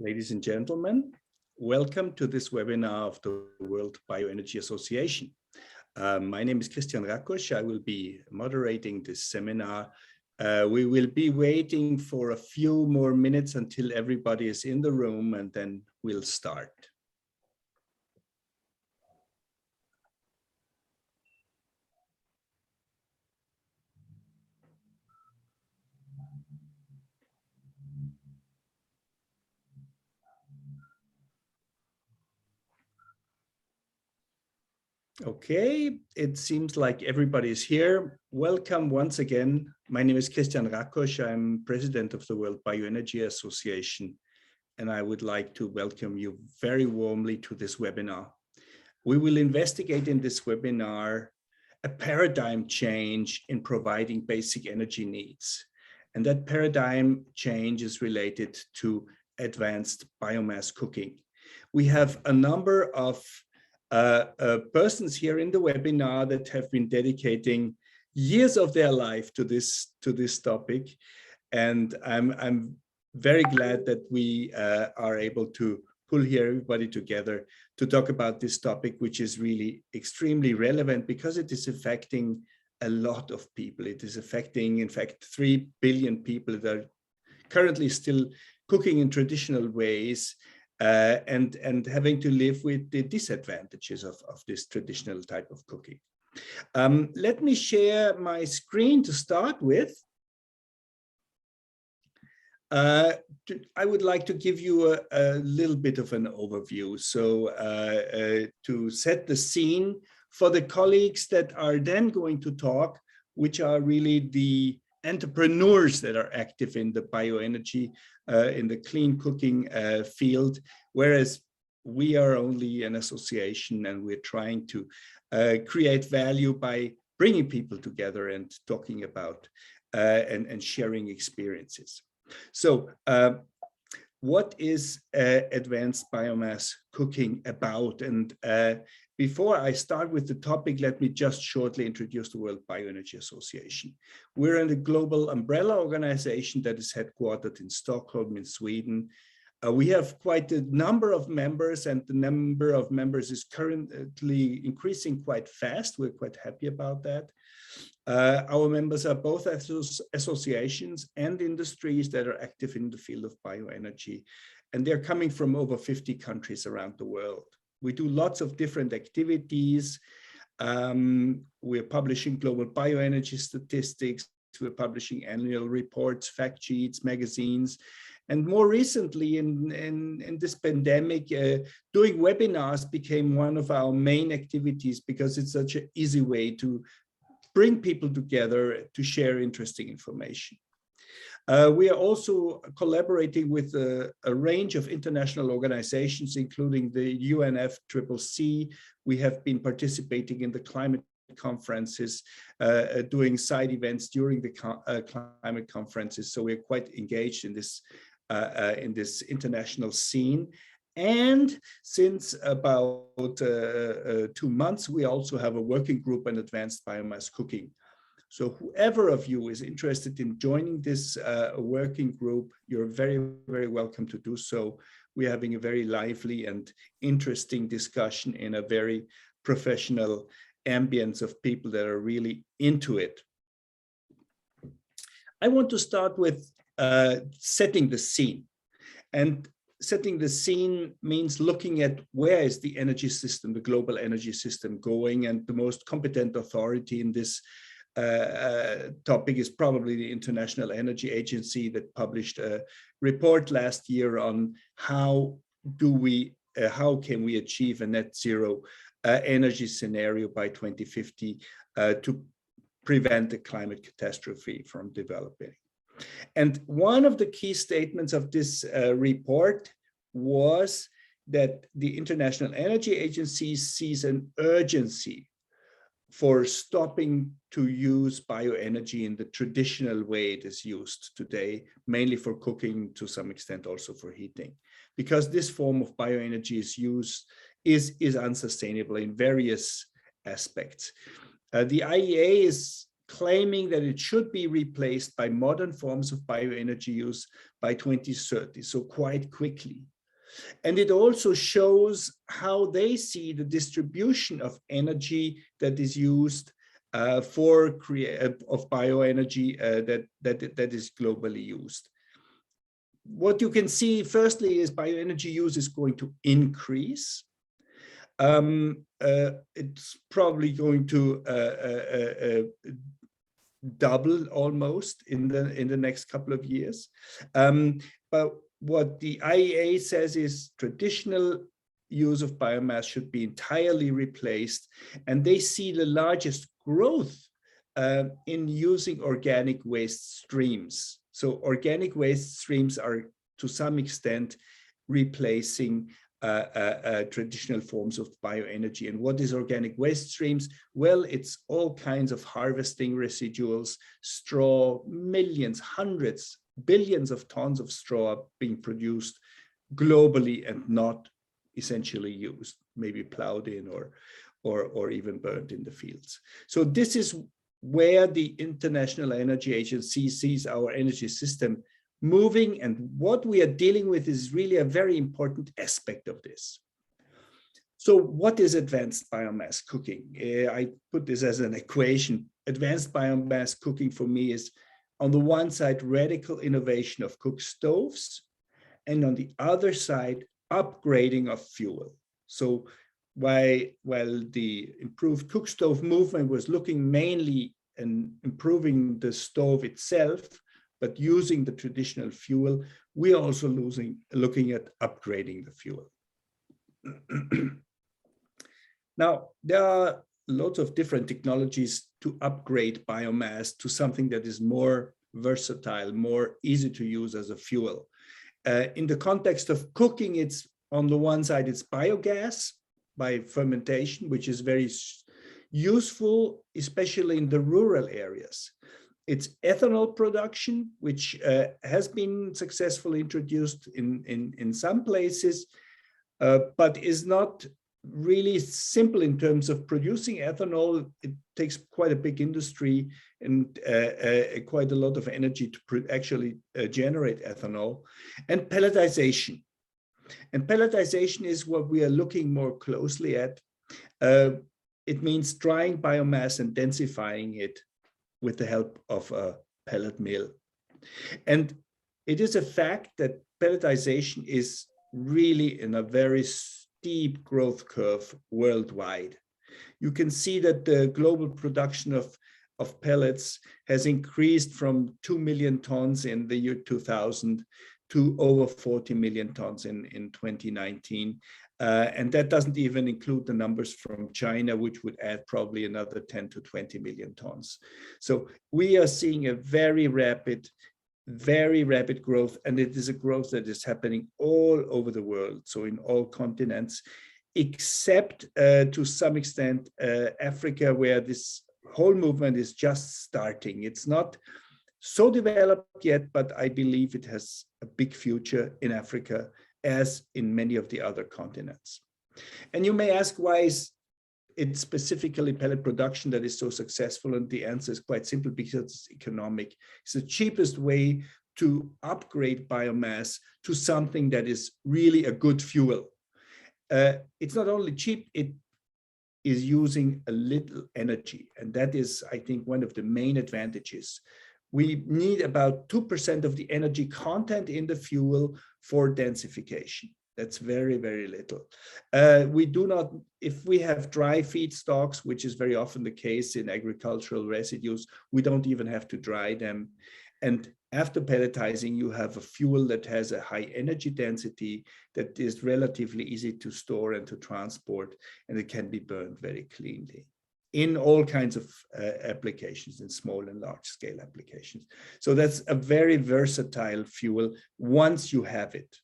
Ladies and gentlemen, welcome to this webinar of the World Bioenergy Association. My name is Christian Rakosch. I will be moderating this seminar. We will be waiting for a few more minutes until everybody is in the room, and then we'll start. Okay, it seems like everybody is here. Welcome once again. My name is Christian Rakosch. I'm president of the World Bioenergy Association, and I would like to welcome you very warmly to this webinar. We will investigate in this webinar a paradigm change in providing basic energy needs. And that paradigm change is related to advanced biomass cooking. We have a number of persons here in the webinar that have been dedicating years of their life to this topic, and I'm very glad that we are able to pull here everybody together to talk about this topic, which is really extremely relevant because it is affecting a lot of people. It is affecting, in fact, 3 billion people that are currently still cooking in traditional ways. And having to live with the disadvantages of this traditional type of cooking. Let me share my screen to start with. I would like to give you a little bit of an overview. So to set the scene for the colleagues that are then going to talk, which are really the entrepreneurs that are active in the bioenergy, in the clean cooking field, whereas we are only an association and we're trying to create value by bringing people together and talking about and sharing experiences. So what is advanced biomass cooking about? And before I start with the topic, let me just shortly introduce the World Bioenergy Association. We're a global umbrella organization that is headquartered in Stockholm in Sweden. We have quite a number of members, and the number of members is currently increasing quite fast. We're quite happy about that. Our members are both associations and industries that are active in the field of bioenergy, and they're coming from over 50 countries around the world. We do lots of different activities. We're publishing global bioenergy statistics. We're publishing annual reports, fact sheets, magazines. And more recently in this pandemic, doing webinars became one of our main activities because it's such an easy way to bring people together to share interesting information. We are also collaborating with a range of international organizations, including the UNFCCC. We have been participating in the climate conferences, doing side events during the climate conferences. So we're quite engaged in this international scene. And since about 2 months, we also have a working group on advanced biomass cooking. So whoever of you is interested in joining this working group, you're very, very welcome to do so. We're having a very lively and interesting discussion in a very professional ambience of people that are really into it. I want to start with setting the scene. And setting the scene means looking at where is the energy system, the global energy system going, and the most competent authority in this topic is probably the International Energy Agency that published a report last year on how can we achieve a net zero energy scenario by 2050 to prevent a climate catastrophe from developing. And one of the key statements of this report was that the International Energy Agency sees an urgency for stopping to use bioenergy in the traditional way it is used today, mainly for cooking, to some extent also for heating, because this form of bioenergy is unsustainable in various aspects. The IEA is claiming that it should be replaced by modern forms of bioenergy use by 2030, so quite quickly. And it also shows how they see the distribution of energy that is used of bioenergy that is globally used. What you can see firstly is bioenergy use is going to increase. It's probably going to double almost in the next couple of years. But what the IEA says is traditional use of biomass should be entirely replaced, and they see the largest growth in using organic waste streams. So organic waste streams are to some extent replacing traditional forms of bioenergy. And what is organic waste streams? Well, it's all kinds of harvesting residuals, straw, millions, hundreds, billions of tons of straw being produced globally and not essentially used, maybe plowed in or even burned in the fields. So this is where the International Energy Agency sees our energy system moving, and what we are dealing with is really a very important aspect of this. So what is advanced biomass cooking? I put this as an equation. Advanced biomass cooking for me is, on the one side, radical innovation of cook stoves, and on the other side, upgrading of fuel. So while the improved cook stove movement was looking mainly and improving the stove itself, but using the traditional fuel, we are also looking at upgrading the fuel. Now, there are lots of different technologies to upgrade biomass to something that is more versatile, more easy to use as a fuel. In the context of cooking, it's on the one side, it's biogas by fermentation, which is very useful, especially in the rural areas. It's ethanol production, which has been successfully introduced in some places, but is not really simple in terms of producing ethanol. It takes quite a big industry and quite a lot of energy to actually generate ethanol. And pelletization. And pelletization is what we are looking more closely at. It means drying biomass and densifying it with the help of a pellet mill. And it is a fact that pelletization is really in a very steep growth curve worldwide. You can see that the global production of pellets has increased from 2 million tons in the year 2000 to over 40 million tons in 2019. And that doesn't even include the numbers from China, which would add probably another 10 to 20 million tons. So we are seeing a very rapid growth, and it is a growth that is happening all over the world, so in all continents, except to some extent Africa, where this whole movement is just starting. It's not so developed yet, but I believe it has a big future in Africa, as in many of the other continents. And you may ask, why is it specifically pellet production that is so successful? And the answer is quite simple, because it's economic. It's the cheapest way to upgrade biomass to something that is really a good fuel. It's not only cheap, it is using a little energy. And that is, I think, one of the main advantages. We need about 2% of the energy content in the fuel for densification. That's very, very little. We do not, if we have dry feedstocks, which is very often the case in agricultural residues, we don't even have to dry them. And after pelletizing, you have a fuel that has a high energy density, that is relatively easy to store and to transport, and it can be burned very cleanly in all kinds of applications, in small and large scale applications. So that's a very versatile fuel once you have it.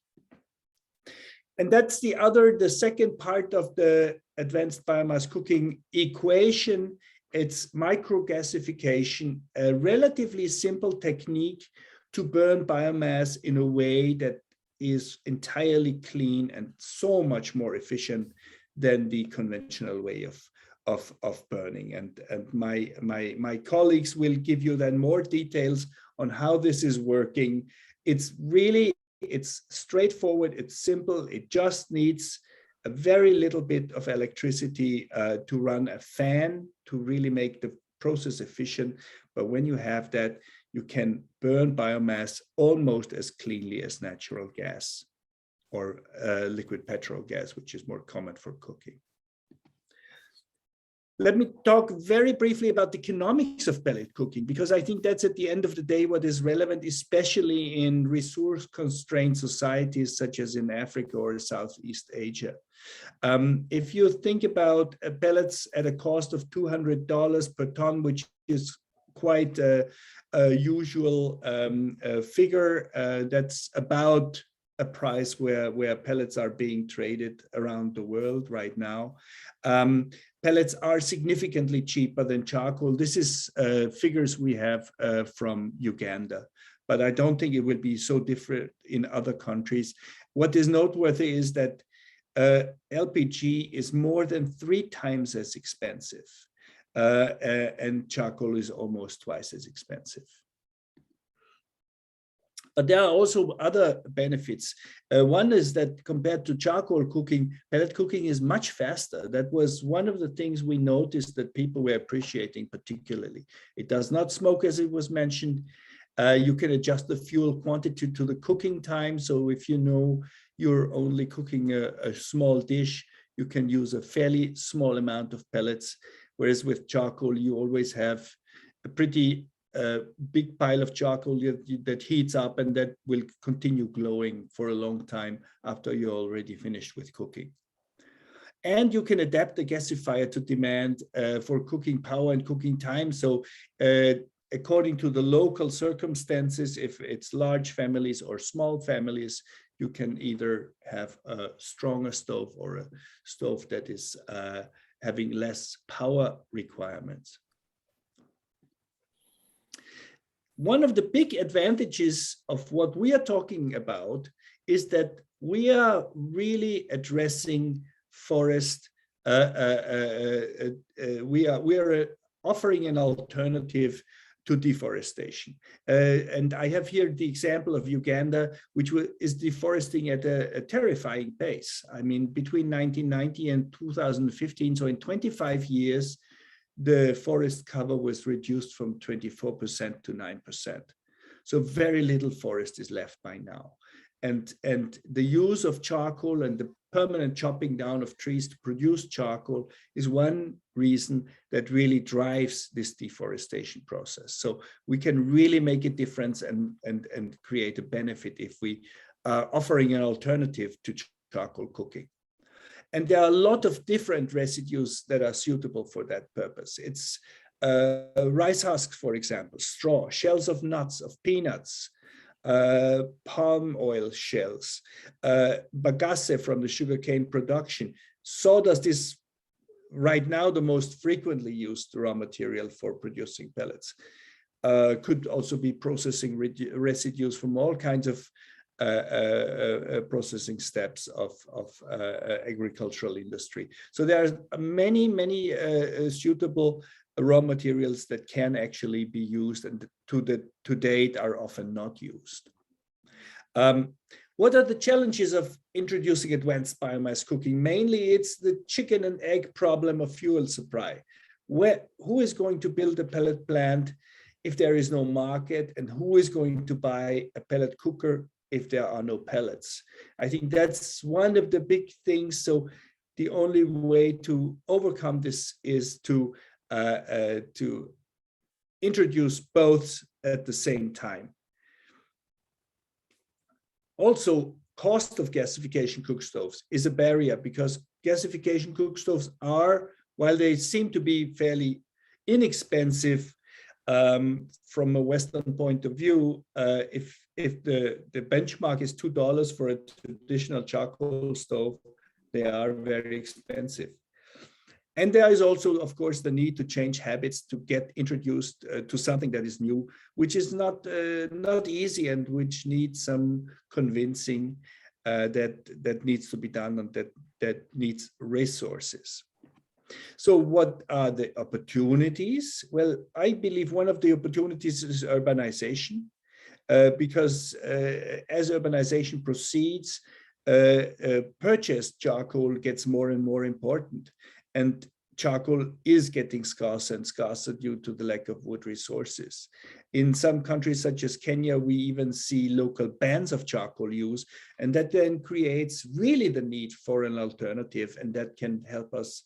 And that's the second part of the advanced biomass cooking equation. It's micro-gasification, a relatively simple technique to burn biomass in a way that is entirely clean and so much more efficient than the conventional way of of burning. And my colleagues will give you then more details on how this is working. It's straightforward, it's simple, it just needs a very little bit of electricity to run a fan to really make the process efficient. But when you have that, you can burn biomass almost as cleanly as natural gas or liquid petrol gas, which is more common for cooking. Let me talk very briefly about the economics of pellet cooking, because I think that's at the end of the day what is relevant, especially in resource-constrained societies such as in Africa or Southeast Asia. If you think about pellets at a cost of $200 per ton, which is quite a usual figure, that's about a price where pellets are being traded around the world right now. Pellets are significantly cheaper than charcoal. This is figures we have from Uganda, but I don't think it will be so different in other countries. What is noteworthy is that LPG is more than 3 times as expensive, and charcoal is almost twice as expensive. But there are also other benefits. One is that compared to charcoal cooking, pellet cooking is much faster. That was one of the things we noticed that people were appreciating particularly. It does not smoke, as it was mentioned. You can adjust the fuel quantity to the cooking time. So if you know you're only cooking a small dish, you can use a fairly small amount of pellets. Whereas with charcoal, you always have a pretty big pile of charcoal that heats up and that will continue glowing for a long time after you're already finished with cooking. And you can adapt the gasifier to demand for cooking power and cooking time. So according to the local circumstances, if it's large families or small families, you can either have a stronger stove or a stove that is having less power requirements. One of the big advantages of what we are talking about is that we are really addressing forest. We are offering an alternative to deforestation. And I have here the example of Uganda, which is deforesting at a terrifying pace. I mean, between 1990 and 2015, so in 25 years, the forest cover was reduced from 24% to 9%. So very little forest is left by now. And the use of charcoal and the permanent chopping down of trees to produce charcoal is one reason that really drives this deforestation process. So we can really make a difference and create a benefit if we are offering an alternative to charcoal cooking. And there are a lot of different residues that are suitable for that purpose. It's rice husks, for example, straw, shells of nuts, of peanuts, palm oil shells, bagasse from the sugarcane production. Sawdust is right now the most frequently used raw material for producing pellets. Could also be processing residues from all kinds of processing steps of agricultural industry. So there are many suitable raw materials that can actually be used and to date are often not used. What are the challenges of introducing advanced biomass cooking? Mainly it's the chicken and egg problem of fuel supply. Who is going to build a pellet plant if there is no market, and who is going to buy a pellet cooker if there are no pellets? I think that's one of the big things. So the only way to overcome this is to introduce both at the same time. Also, cost of gasification cookstoves is a barrier because gasification cookstoves are, while they seem to be fairly inexpensive from a Western point of view, if the benchmark is $2 for a traditional charcoal stove, they are very expensive. And there is also, of course, the need to change habits to get introduced to something that is new, which is not easy and which needs some convincing that needs to be done and that needs resources. So what are the opportunities? Well, I believe one of the opportunities is urbanization, because as urbanization proceeds, purchased charcoal gets more and more important. And charcoal is getting scarcer and scarcer due to the lack of wood resources. In some countries such as Kenya, we even see local bans of charcoal use, and that then creates really the need for an alternative, and that can help us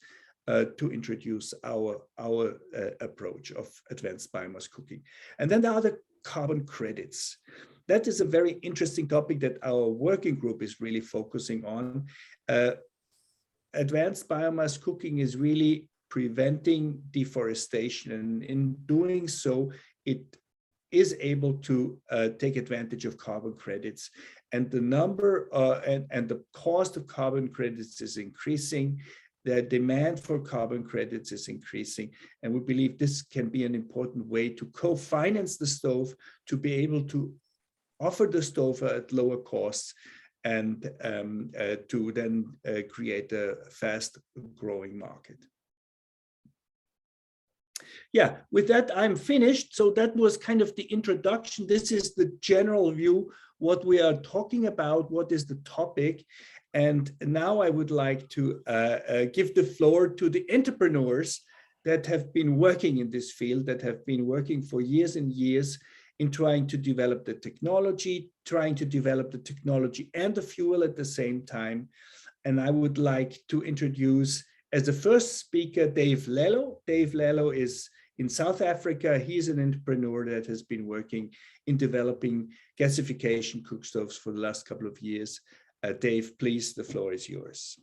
to introduce our approach of advanced biomass cooking. And then there are the carbon credits. That is a very interesting topic that our working group is really focusing on. Advanced biomass cooking is really preventing deforestation, and in doing so, it is able to take advantage of carbon credits. And the number and the cost of carbon credits is increasing. The demand for carbon credits is increasing, and we believe this can be an important way to co-finance the stove, to be able to offer the stove at lower costs, and to then create a fast growing market. Yeah, with that, I'm finished. So that was kind of the introduction. This is the general view, what we are talking about, what is the topic. And now I would like to give the floor to the entrepreneurs that have been working in this field, that have been working for years and years in trying to develop the technology, and the fuel at the same time. And I would like to introduce, as the first speaker, Dave Lalo. Dave Lalo is in South Africa. He's an entrepreneur that has been working in developing gasification cookstoves for the last couple of years. Dave, please, the floor is yours.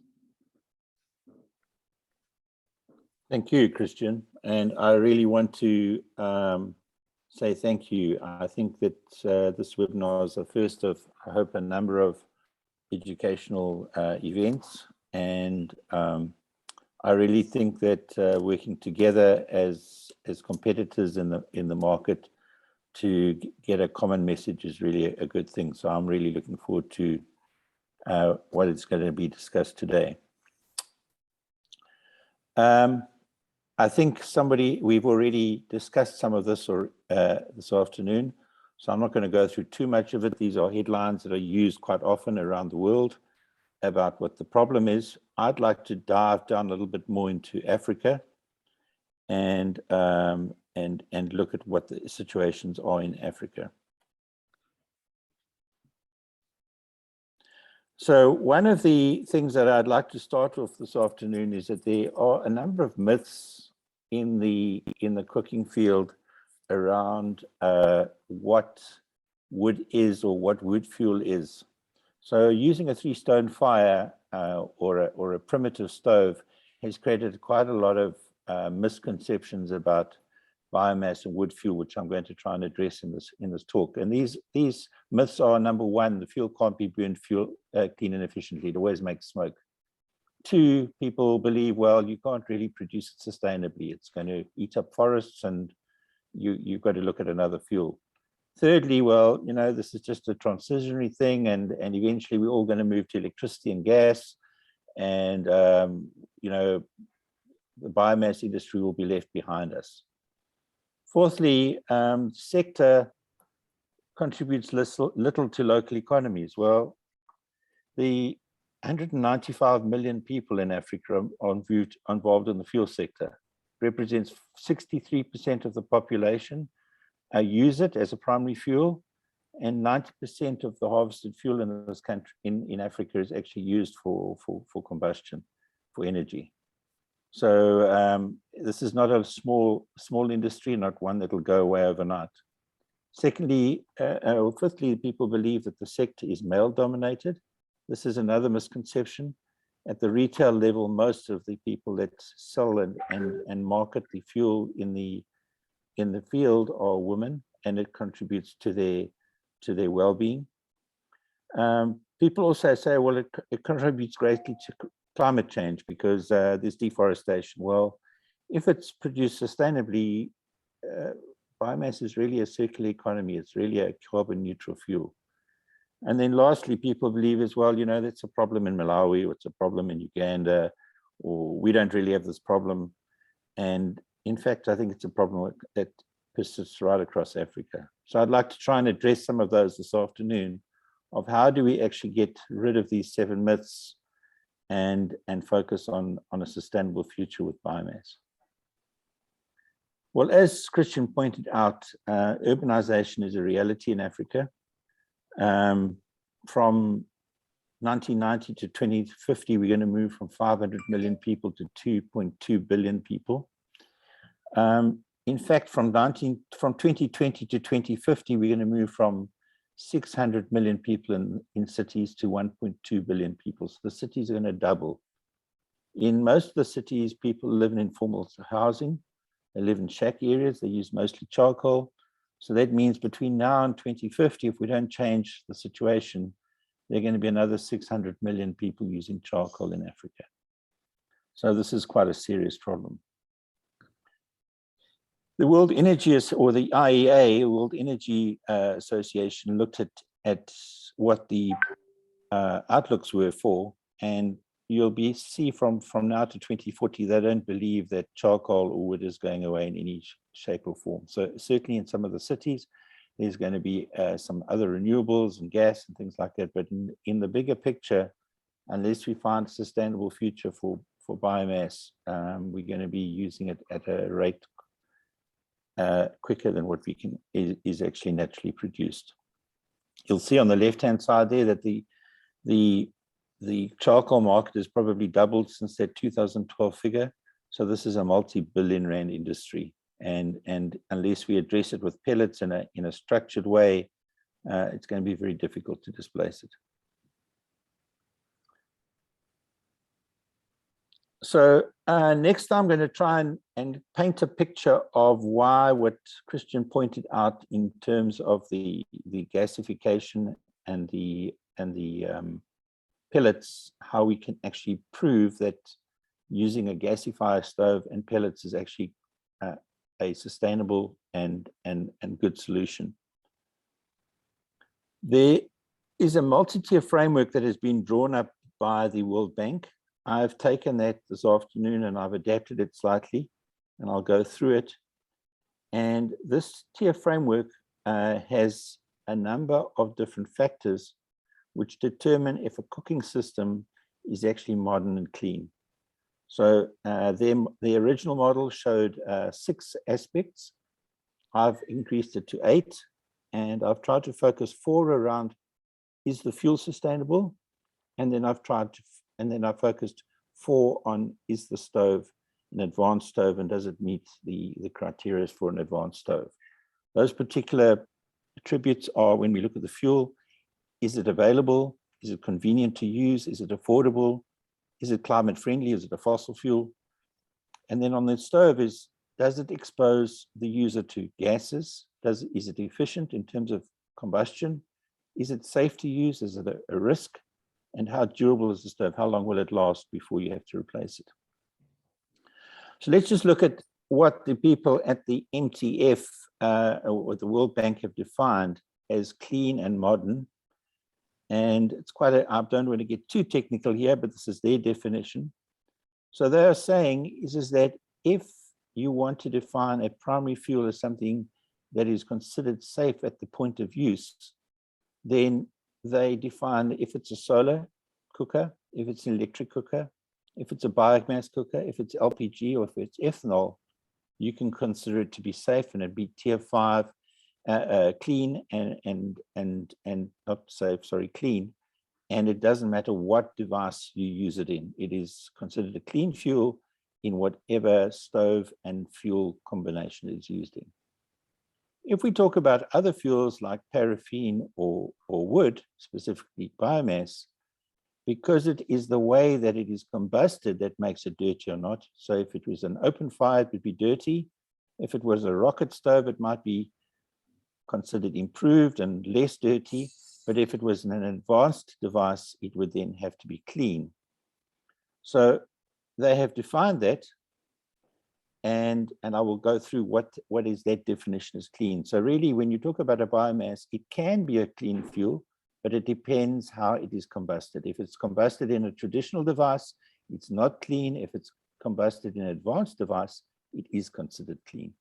Thank you, Christian. And I really want to say thank you. I think that this webinar is the first of, I hope, a number of educational events. And I really think that working together as competitors in the market to get a common message is really a good thing. So I'm really looking forward to what is going to be discussed today. I think we've already discussed some of this this afternoon, so I'm not going to go through too much of it. These are headlines that are used quite often around the world about what the problem is. I'd like to dive down a little bit more into Africa and look at what the situations are in Africa. So one of the things that I'd like to start off this afternoon is that there are a number of myths in the cooking field around what wood is or what wood fuel is. So using a 3-stone fire or a primitive stove has created quite a lot of misconceptions about biomass and wood fuel, which I'm going to try and address in this talk. And these myths are: number one, the fuel can't be burned clean and efficiently. It always makes smoke. 2, people believe, well, you can't really produce it sustainably. It's going to eat up forests, and you've got to look at another fuel. Thirdly, well, this is just a transitionary thing, and eventually we're all going to move to electricity and gas, and the biomass industry will be left behind us. Fourthly, sector contributes little to local economies. Well, the 195 million people in Africa are involved in the fuel sector, represents 63% of the population, use it as a primary fuel, and 90% of the harvested fuel in this country, in Africa, is actually used for combustion, for energy. So this is not a small industry, not one that will go away overnight. Secondly, or fifthly, people believe that the sector is male dominated. This is another misconception. At the retail level, most of the people that sell and market the fuel in the field are women, and it contributes to their well-being. People also say, well, it contributes greatly to climate change because there's deforestation. Well, if it's produced sustainably, biomass is really a circular economy. It's really a carbon neutral fuel. And then lastly, people believe as well, that's a problem in Malawi, or it's a problem in Uganda, or we don't really have this problem. And in fact, I think it's a problem that persists right across Africa. So I'd like to try and address some of those this afternoon, of how do we actually get rid of these 7 myths and focus on a sustainable future with biomass. Well, as Christian pointed out, urbanization is a reality in Africa. From 1990 to 2050, we're going to move from 500 million people to 2.2 billion people. In fact, from 2020 to 2050, we're going to move from 600 million people in cities to 1.2 billion people. So the cities are going to double. In most of the cities, people live in informal housing. They live in shack areas. They use mostly charcoal. So that means between now and 2050, if we don't change the situation, there are going to be another 600 million people using charcoal in Africa. So this is quite a serious problem. The World Energy, or the IEA, World Energy Association, looked at what the outlooks were for, and you'll see from now to 2040, they don't believe that charcoal or wood is going away in any shape or form. So certainly in some of the cities, there's going to be some other renewables and gas and things like that. But in the bigger picture, unless we find a sustainable future for biomass, we're going to be using it at a rate quicker than what we can is actually naturally produced. You'll see on the left-hand side there that the charcoal market has probably doubled since that 2012 figure. So this is a multi-billion rand industry, and unless we address it with pellets in a structured way, it's going to be very difficult to displace it. So next I'm going to try and paint a picture of why what Christian pointed out in terms of the gasification and the pellets, how we can actually prove that using a gasifier stove and pellets is actually a sustainable and good solution. There is a multi-tier framework that has been drawn up by the World Bank. I've taken that this afternoon and I've adapted it slightly, and I'll go through it. And this tier framework has a number of different factors which determine if a cooking system is actually modern and clean. So the original model showed 6 aspects. I've increased it to 8, and I've tried to focus 4 around, is the fuel sustainable? And then I've focused 4 on, is the stove an advanced stove, and does it meet the criteria for an advanced stove? Those particular attributes are, when we look at the fuel, is it available? Is it convenient to use? Is it affordable? Is it climate friendly? Is it a fossil fuel? And then on the stove does it expose the user to gases? Is it efficient in terms of combustion? Is it safe to use? Is it a risk? And how durable is the stove? How long will it last before you have to replace it? So let's just look at what the people at the MTF or the World Bank have defined as clean and modern. And it's I don't want to get too technical here, but this is their definition. So they are saying is that if you want to define a primary fuel as something that is considered safe at the point of use, then they define if it's a solar cooker, if it's an electric cooker, if it's a biomass cooker, if it's LPG, or if it's ethanol, you can consider it to be safe, and it'd be tier 5 clean and not safe, sorry, clean. And it doesn't matter what device you use it in. It is considered a clean fuel in whatever stove and fuel combination is used in. If we talk about other fuels like paraffin or wood, specifically biomass, because it is the way that it is combusted that makes it dirty or not. So if it was an open fire, it would be dirty. If it was a rocket stove, it might be considered improved and less dirty. But if it was an advanced device, it would then have to be clean. So they have defined that, and I will go through what is that definition as clean. So really, when you talk about a biomass, it can be a clean fuel, but it depends how it is combusted. If it's combusted in a traditional device, It's not clean. If it's combusted in an advanced device, it is considered clean.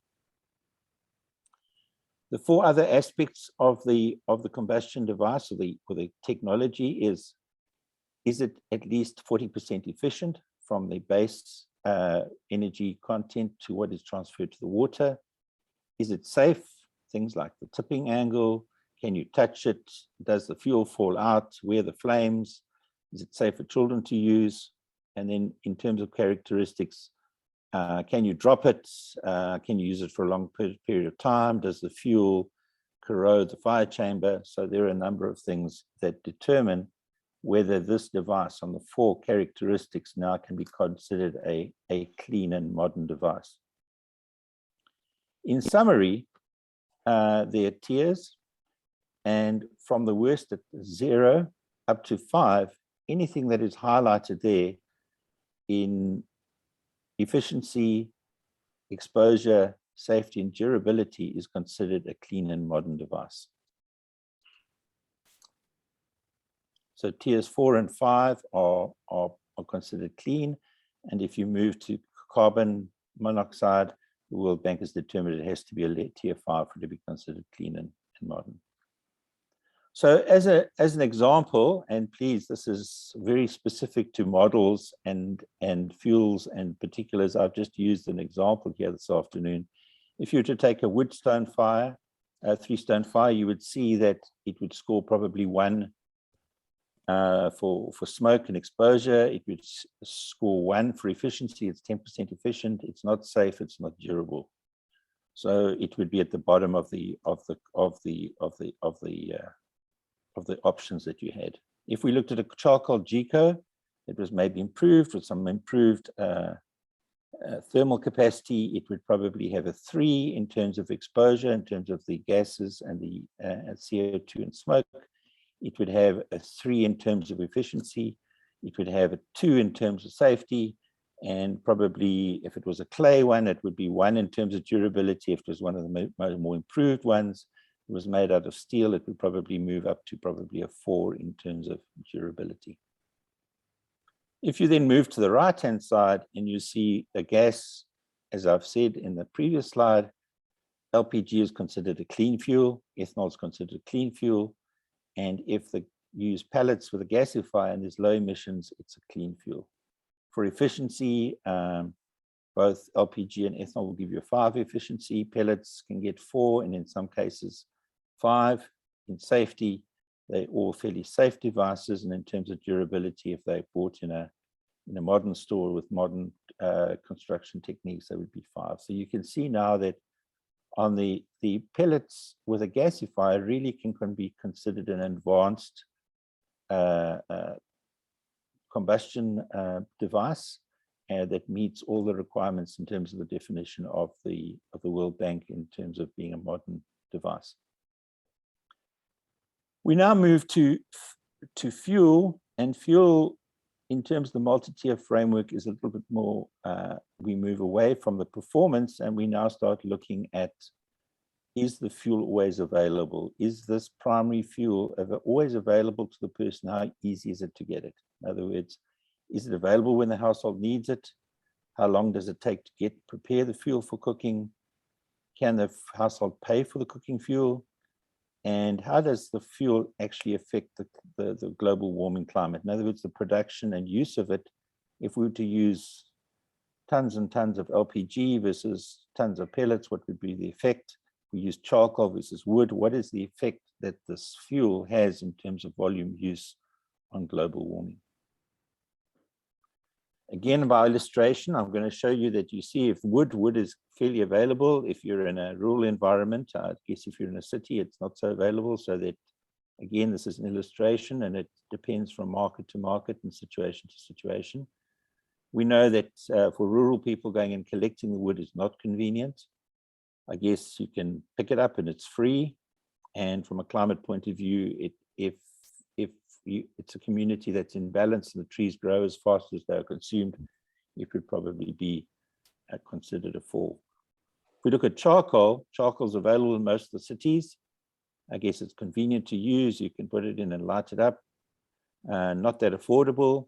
The four other aspects of the combustion device, or the technology, is it at least 40% efficient from the base energy content to what is transferred to the water? Is it safe? Things like the tipping angle. Can you touch it? Does the fuel fall out? Where are the flames? Is it safe for children to use? And then in terms of characteristics, can you drop it? Can you use it for a long period of time? Does the fuel corrode the fire chamber? So there are a number of things that determine whether this device on the four characteristics now can be considered a clean and modern device. In summary, there are tiers, and from the worst at 0 up to 5, anything that is highlighted there in efficiency, exposure, safety, and durability is considered a clean and modern device. So tiers 4 and 5 are considered clean. And if you move to carbon monoxide, the World Bank has determined it has to be a tier 5 for it to be considered clean and modern. So as an example, and please, this is very specific to models and fuels and particulars. I've just used an example here this afternoon. If you were to take a wood stone fire, a 3-stone fire, you would see that it would score probably 1 for smoke and exposure. It would score 1 for efficiency. It's 10% efficient. It's not safe. It's not durable. So it would be at the bottom of the options that you had. If we looked at a charcoal GECO, it was maybe improved with some improved thermal capacity. It would probably have a 3 in terms of exposure, in terms of the gases and the CO2 and smoke. It would have a 3 in terms of efficiency. It would have a 2 in terms of safety. And probably if it was a clay one, it would be 1 in terms of durability. If it was one of the more improved ones, it was made out of steel, it would probably move up to probably a 4 in terms of durability. If you then move to the right-hand side and you see a gas, as I've said in the previous slide, LPG is considered a clean fuel, ethanol is considered a clean fuel, and if you use pellets with a gasifier and there's low emissions, it's a clean fuel. For efficiency, both LPG and ethanol will give you a 5 efficiency. Pellets can get 4, and in some cases 5. In safety, they're all fairly safe devices, and in terms of durability, if they're bought in a modern store with modern construction techniques, they would be 5. So you can see now that on the pellets with a gasifier really can be considered an advanced combustion device that meets all the requirements in terms of the definition of the World Bank in terms of being a modern device. We now move to fuel, and fuel in terms of the multi-tier framework is a little bit more, we move away from the performance and we now start looking at, is the fuel always available? Is this primary fuel always available to the person? How easy is it to get it? In other words, is it available when the household needs it? How long does it take to prepare the fuel for cooking? Can the household pay for the cooking fuel? And how does the fuel actually affect the global warming climate? In other words, the production and use of it, if we were to use tons and tons of LPG versus tons of pellets, what would be the effect? If we use charcoal versus wood, what is the effect that this fuel has in terms of volume use on global warming? Again, by illustration, I'm going to show you that you see if wood is fairly available. If you're in a rural environment, I guess if you're in a city, it's not so available. So that, again, this is an illustration and it depends from market to market and situation to situation. We know that for rural people, going and collecting the wood is not convenient. I guess you can pick it up and it's free. And from a climate point of view, if it's a community that's in balance and the trees grow as fast as they are consumed, it would probably be considered a fall. If we look at charcoal, charcoal is available in most of the cities. I guess it's convenient to use. You can put it in and light it up. Not that affordable.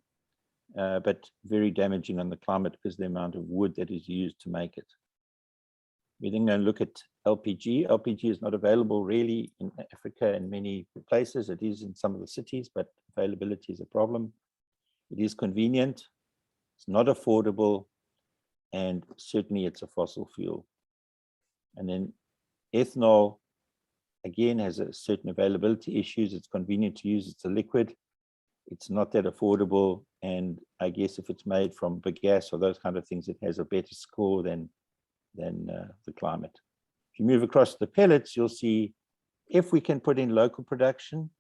but very damaging on the climate because of the amount of wood that is used to make it. We're then going to look at LPG. LPG is not available really in Africa in many places. It is in some of the cities, but availability is a problem. It is convenient, it's not affordable, and certainly it's a fossil fuel. And then ethanol, again, has a certain availability issues. It's convenient to use, it's a liquid. It's not that affordable. And I guess if it's made from bagasse or those kind of things, it has a better score than the climate. If you move across the pellets, you'll see if we can put in local production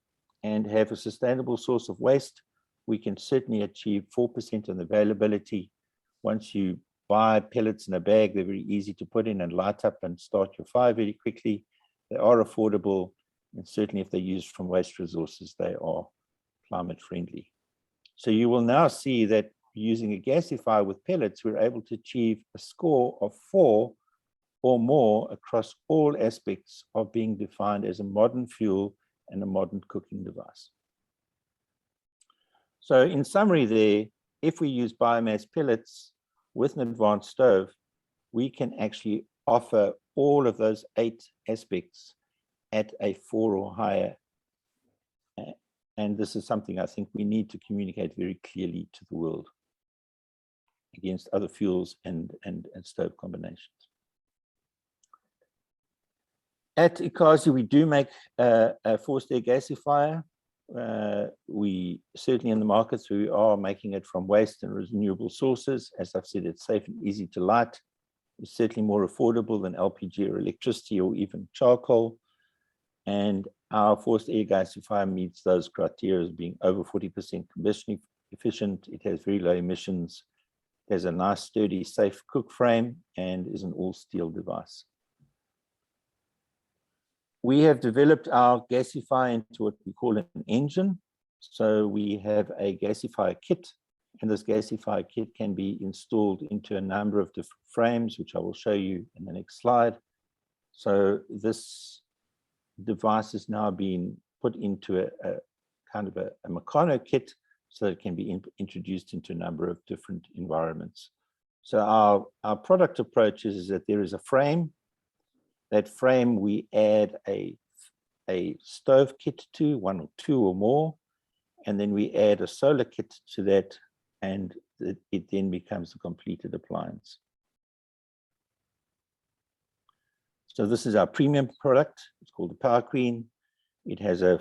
and have a sustainable source of waste, we can certainly achieve 4% on availability. Once you buy pellets in a bag, they're very easy to put in and light up and start your fire very quickly. They are affordable, and certainly if they're used from waste resources, they are climate friendly. So you will now see that using a gasifier with pellets, we're able to achieve a score of 4 or more across all aspects of being defined as a modern fuel and a modern cooking device. So in summary there, if we use biomass pellets with an advanced stove, we can actually offer all of those 8 aspects at a 4 or higher. And this is something I think we need to communicate very clearly to the world against other fuels and stove combinations. At Ikazi, we do make a forced air gasifier. We certainly in the markets, we are making it from waste and renewable sources. As I've said, it's safe and easy to light. It's certainly more affordable than LPG or electricity or even charcoal. And our forced air gasifier meets those criteria as being over 40% combustion efficient. It has very low emissions. It has a nice, sturdy, safe cook frame and is an all steel device. We have developed our gasifier into what we call an engine. So we have a Gasifier Kit, and this Gasifier Kit can be installed into a number of different frames, which I will show you in the next slide. So this device is now being put into a kind of a mechano kit so that it can be introduced into a number of different environments. So our product approach is that there is a frame. That frame we add a stove kit to, 1 or 2 or more, and then we add a solar kit to that, and it then becomes a completed appliance. So this is our premium product. It's called the Power Queen. It has a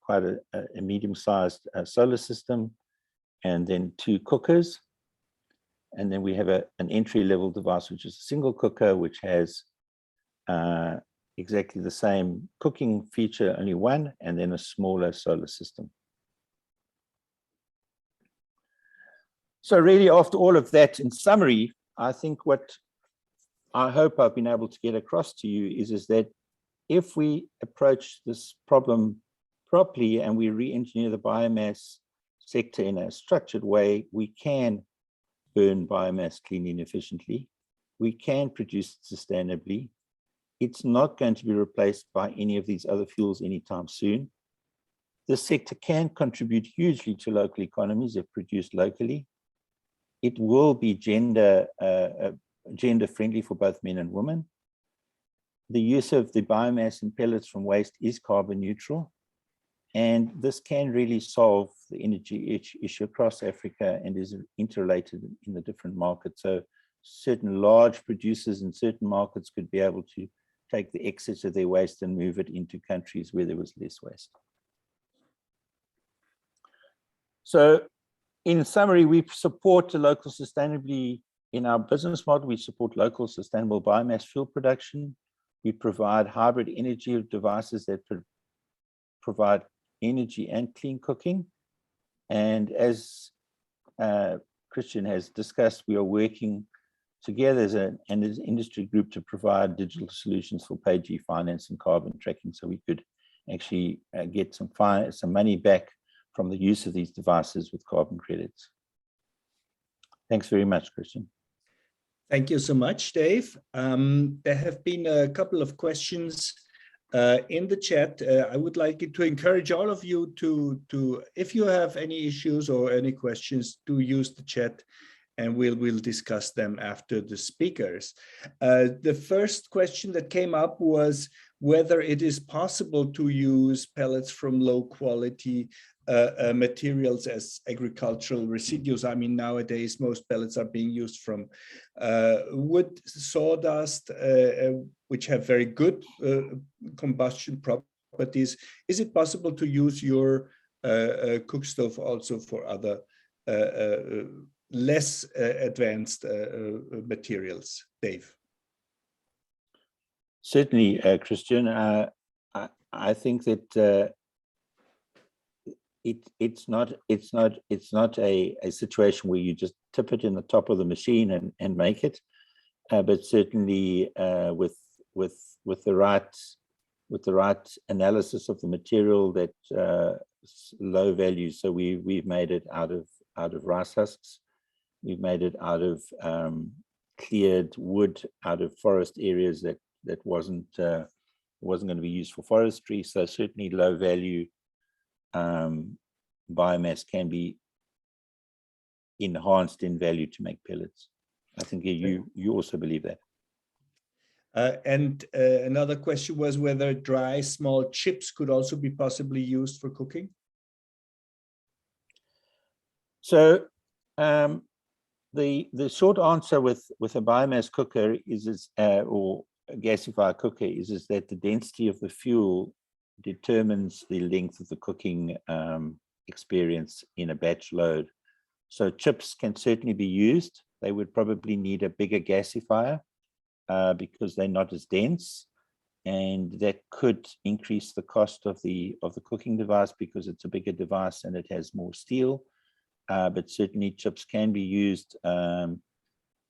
quite a medium-sized solar system, and then 2 cookers. And then we have an entry-level device, which is a single cooker, which has exactly the same cooking feature, only 1, and then a smaller solar system. So really, after all of that, in summary, I think what I hope I've been able to get across to you is that if we approach this problem properly and we re-engineer the biomass sector in a structured way, we can burn biomass cleanly and efficiently. We can produce it sustainably. It's not going to be replaced by any of these other fuels anytime soon. This sector can contribute hugely to local economies if produced locally. It will be gender friendly for both men and women. The use of the biomass and pellets from waste is carbon neutral. And this can really solve the energy issue across Africa and is interrelated in the different markets. So certain large producers in certain markets could be able to take the excess of their waste and move it into countries where there was less waste. So in summary, we support the local sustainability in our business model. We support local sustainable biomass fuel production. We provide hybrid energy devices that provide energy and clean cooking. And as Christian has discussed, we are working together as an industry group to provide digital solutions for PayG finance and carbon tracking, so we could actually get some money back from the use of these devices with carbon credits. Thanks very much, Christian. Thank you so much, Dave. There have been a couple of questions in the chat. I would like to encourage all of you to, if you have any issues or any questions, to use the chat, and we'll discuss them after the speakers. The first question that came up was whether it is possible to use pellets from low quality materials as agricultural residues. I mean, nowadays, most pellets are being used from wood, sawdust, which have very good combustion properties. Is it possible to use your cook stove also for other less advanced materials? Dave. Certainly, Christian. I think that it's not a situation where you just tip it in the top of the machine and make it, but certainly with the right analysis of the material, that low value. So we've made it out of rice husks. We've made it out of cleared wood, out of forest areas that wasn't going to be used for forestry. So certainly low value biomass can be enhanced in value to make pellets. I think you also believe that. And another question was whether dry small chips could also be possibly used for cooking. So the short answer with a biomass cooker is or a gasifier cooker is that the density of the fuel determines the length of the cooking experience in a batch load. So chips can certainly be used. They would probably need a bigger gasifier because they're not as dense, and that could increase the cost of the cooking device because it's a bigger device and it has more steel. But certainly chips can be used.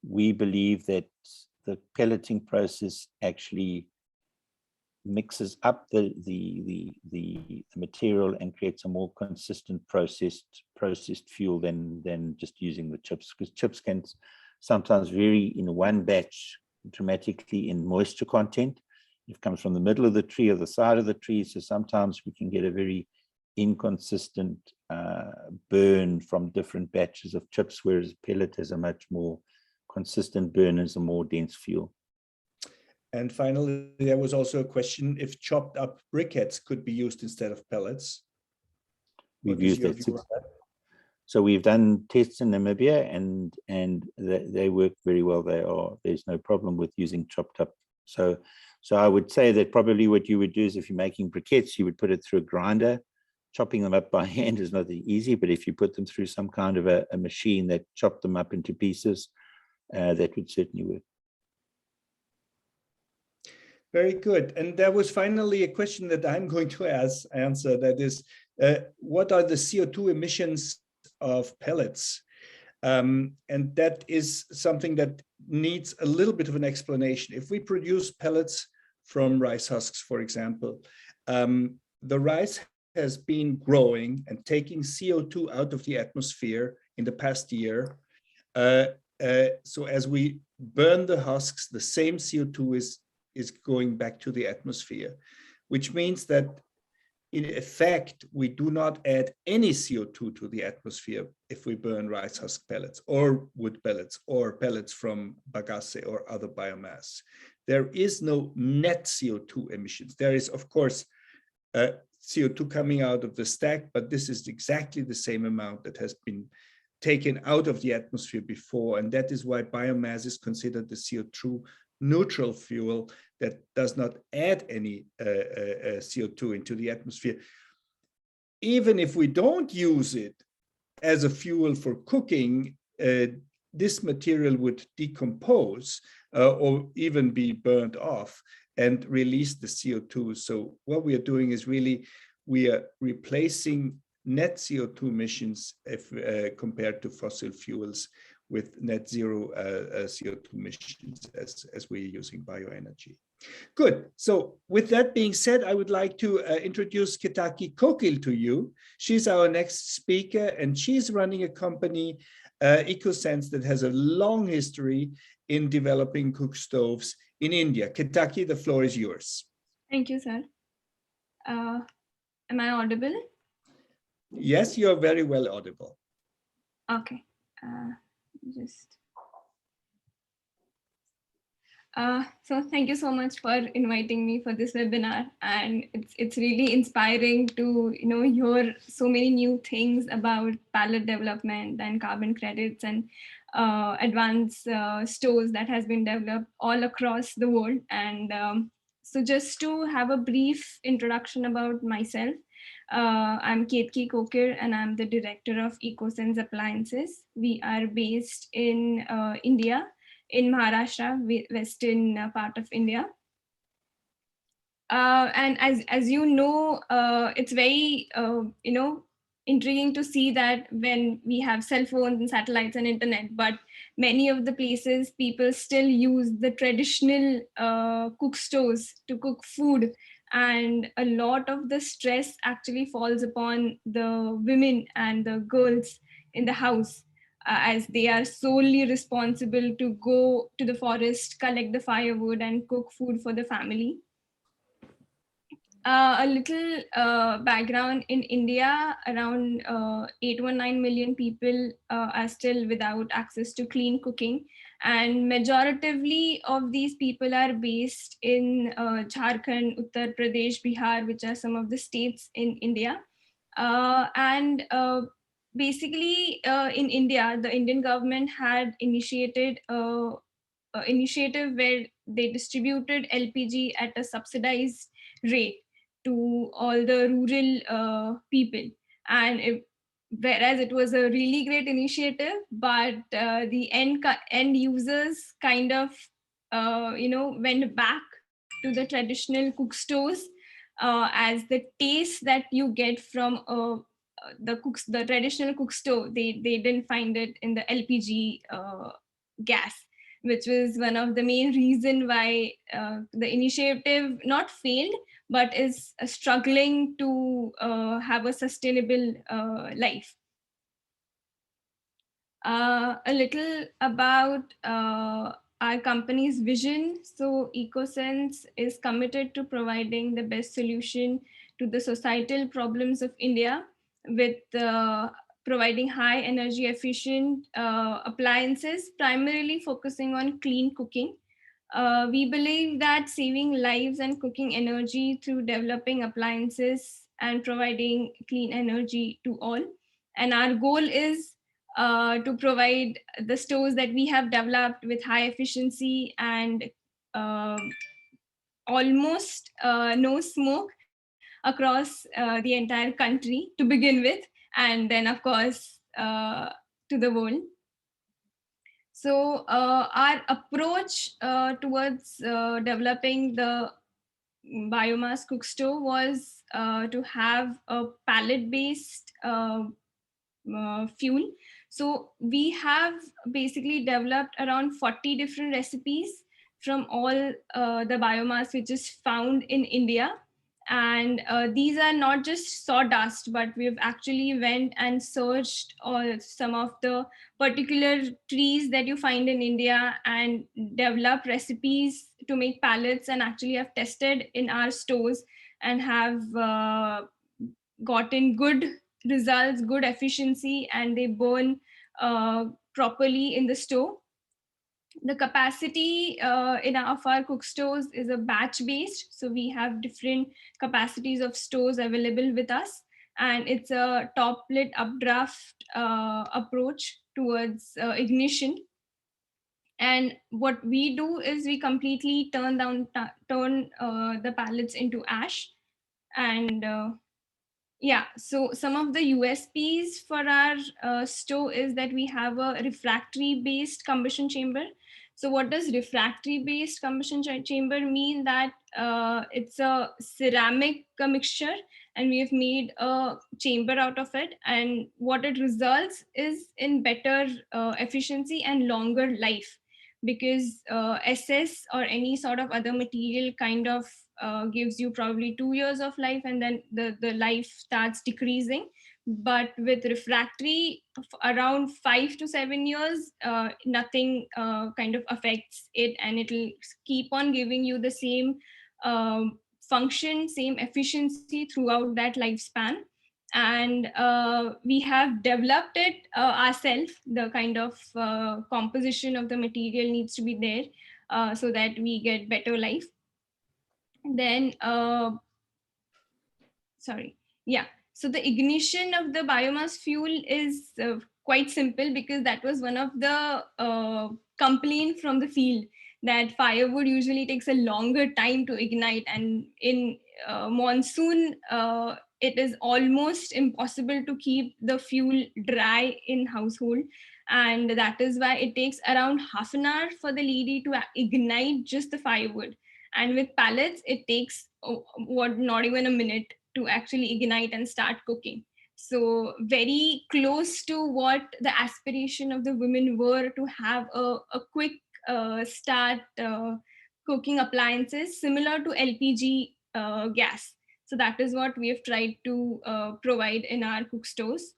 We believe that the pelleting process actually mixes up the material and creates a more consistent processed fuel than just using the chips, because chips can sometimes vary in one batch dramatically in moisture content. It comes from the middle of the tree or the side of the tree, so sometimes we can get a very inconsistent burn from different batches of chips, whereas pellet has a much more consistent burn as a more dense fuel. And finally, there was also a question if chopped up briquettes could be used instead of pellets. We've used that. So we've done tests in Namibia, and they work very well. There's no problem with using chopped up. So I would say that probably what you would do is, if you're making briquettes, you would put it through a grinder. Chopping them up by hand is not easy, but if you put them through some kind of a machine that chopped them up into pieces, that would certainly work. Very good. And there was finally a question that I'm going to answer. That is, what are the CO2 emissions of pellets? And that is something that needs a little bit of an explanation. If we produce pellets from rice husks, for example, the rice has been growing and taking CO2 out of the atmosphere in the past year. So as we burn the husks, the same CO2 is going back to the atmosphere, which means that in effect, we do not add any CO2 to the atmosphere if we burn rice husk pellets or wood pellets or pellets from bagasse or other biomass. There is no net CO2 emissions. There is, of course, CO2 coming out of the stack, but this is exactly the same amount that has been taken out of the atmosphere before. And that is why biomass is considered the CO2 neutral fuel that does not add any CO2 into the atmosphere. Even if we don't use it as a fuel for cooking, this material would decompose or even be burnt off and release the CO2. So what we are doing is really, we are replacing net CO2 emissions if compared to fossil fuels with net zero CO2 emissions as we're using bioenergy. Good. So with that being said, I would like to introduce Ketaki Kokil to you. She's our next speaker, and she's running a company, EcoSense, that has a long history in developing cook stoves in India. Ketaki, the floor is yours. Thank you, sir. Am I audible? Yes, you're very well audible. Okay. Just. So thank you so much for inviting me for this webinar, and it's really inspiring to hear so many new things about pallet development and carbon credits and advanced stores that has been developed all across the world. And so just to have a brief introduction about myself, I'm Ketki Kokir and I'm the director of EcoSense Appliances. We are based in India, in Maharashtra, western part of India. And as you know, it's very intriguing to see that when we have cell phones and satellites and internet, but many of the places people still use the traditional cook stoves to cook food, and a lot of the stress actually falls upon the women and the girls in the house, as they are solely responsible to go to the forest, collect the firewood and cook food for the family. A little background: in India, around 819 million people are still without access to clean cooking, and majoritively of these people are based in Jharkhand, Uttar Pradesh, Bihar, which are some of the states in India. And basically, in India, the Indian government had initiated initiative where they distributed LPG at a subsidized rate to all the rural people. And whereas it was a really great initiative, but the end users kind of went back to the traditional cook stoves, as the taste that you get from the traditional cook stove, they didn't find it in the LPG gas, which was one of the main reason why the initiative not failed, but is struggling to have a sustainable life. A little about our company's vision. So EcoSense is committed to providing the best solution to the societal problems of India with providing high energy efficient appliances, primarily focusing on clean cooking. We believe that saving lives and cooking energy through developing appliances and providing clean energy to all. And our goal is to provide the stoves that we have developed with high efficiency and uh, almost no smoke across the entire country to begin with, and then of course to the world. So our approach towards developing the biomass cook stove was to have a pallet-based fuel. So we have basically developed around 40 different recipes from all the biomass which is found in India. And these are not just sawdust, but we've actually went and searched some of the particular trees that you find in India and developed recipes to make pallets, and actually have tested in our stores and have gotten good results, good efficiency, and they burn properly in the stove. The capacity of our cook stoves is a batch based, so we have different capacities of stoves available with us, and it's a top lit updraft approach towards ignition. And what we do is we completely turn the pallets into ash. And yeah, so some of the USPs for our stove is that we have a refractory based combustion chamber. So what does refractory based combustion chamber mean? That it's a ceramic mixture, and we have made a chamber out of it, and what it results is in better efficiency and longer life, because SS or any sort of other material kind of gives you probably 2 years of life, and then the life starts decreasing. But with refractory, around 5 to 7 years, nothing kind of affects it, and it'll keep on giving you the same function, same efficiency throughout that lifespan. And we have developed it ourselves. The kind of composition of the material needs to be there so that we get better life. Then sorry, yeah, so the ignition of the biomass fuel is quite simple, because that was one of the complaint from the field, that firewood usually takes a longer time to ignite, and in monsoon it is almost impossible to keep the fuel dry in household, and that is why it takes around half an hour for the lady to ignite just the firewood. And with pallets it takes not even a minute to actually ignite and start cooking. So very close to what the aspiration of the women were, to have a quick start cooking appliances similar to LPG gas. So that is what we have tried to provide in our cook stoves.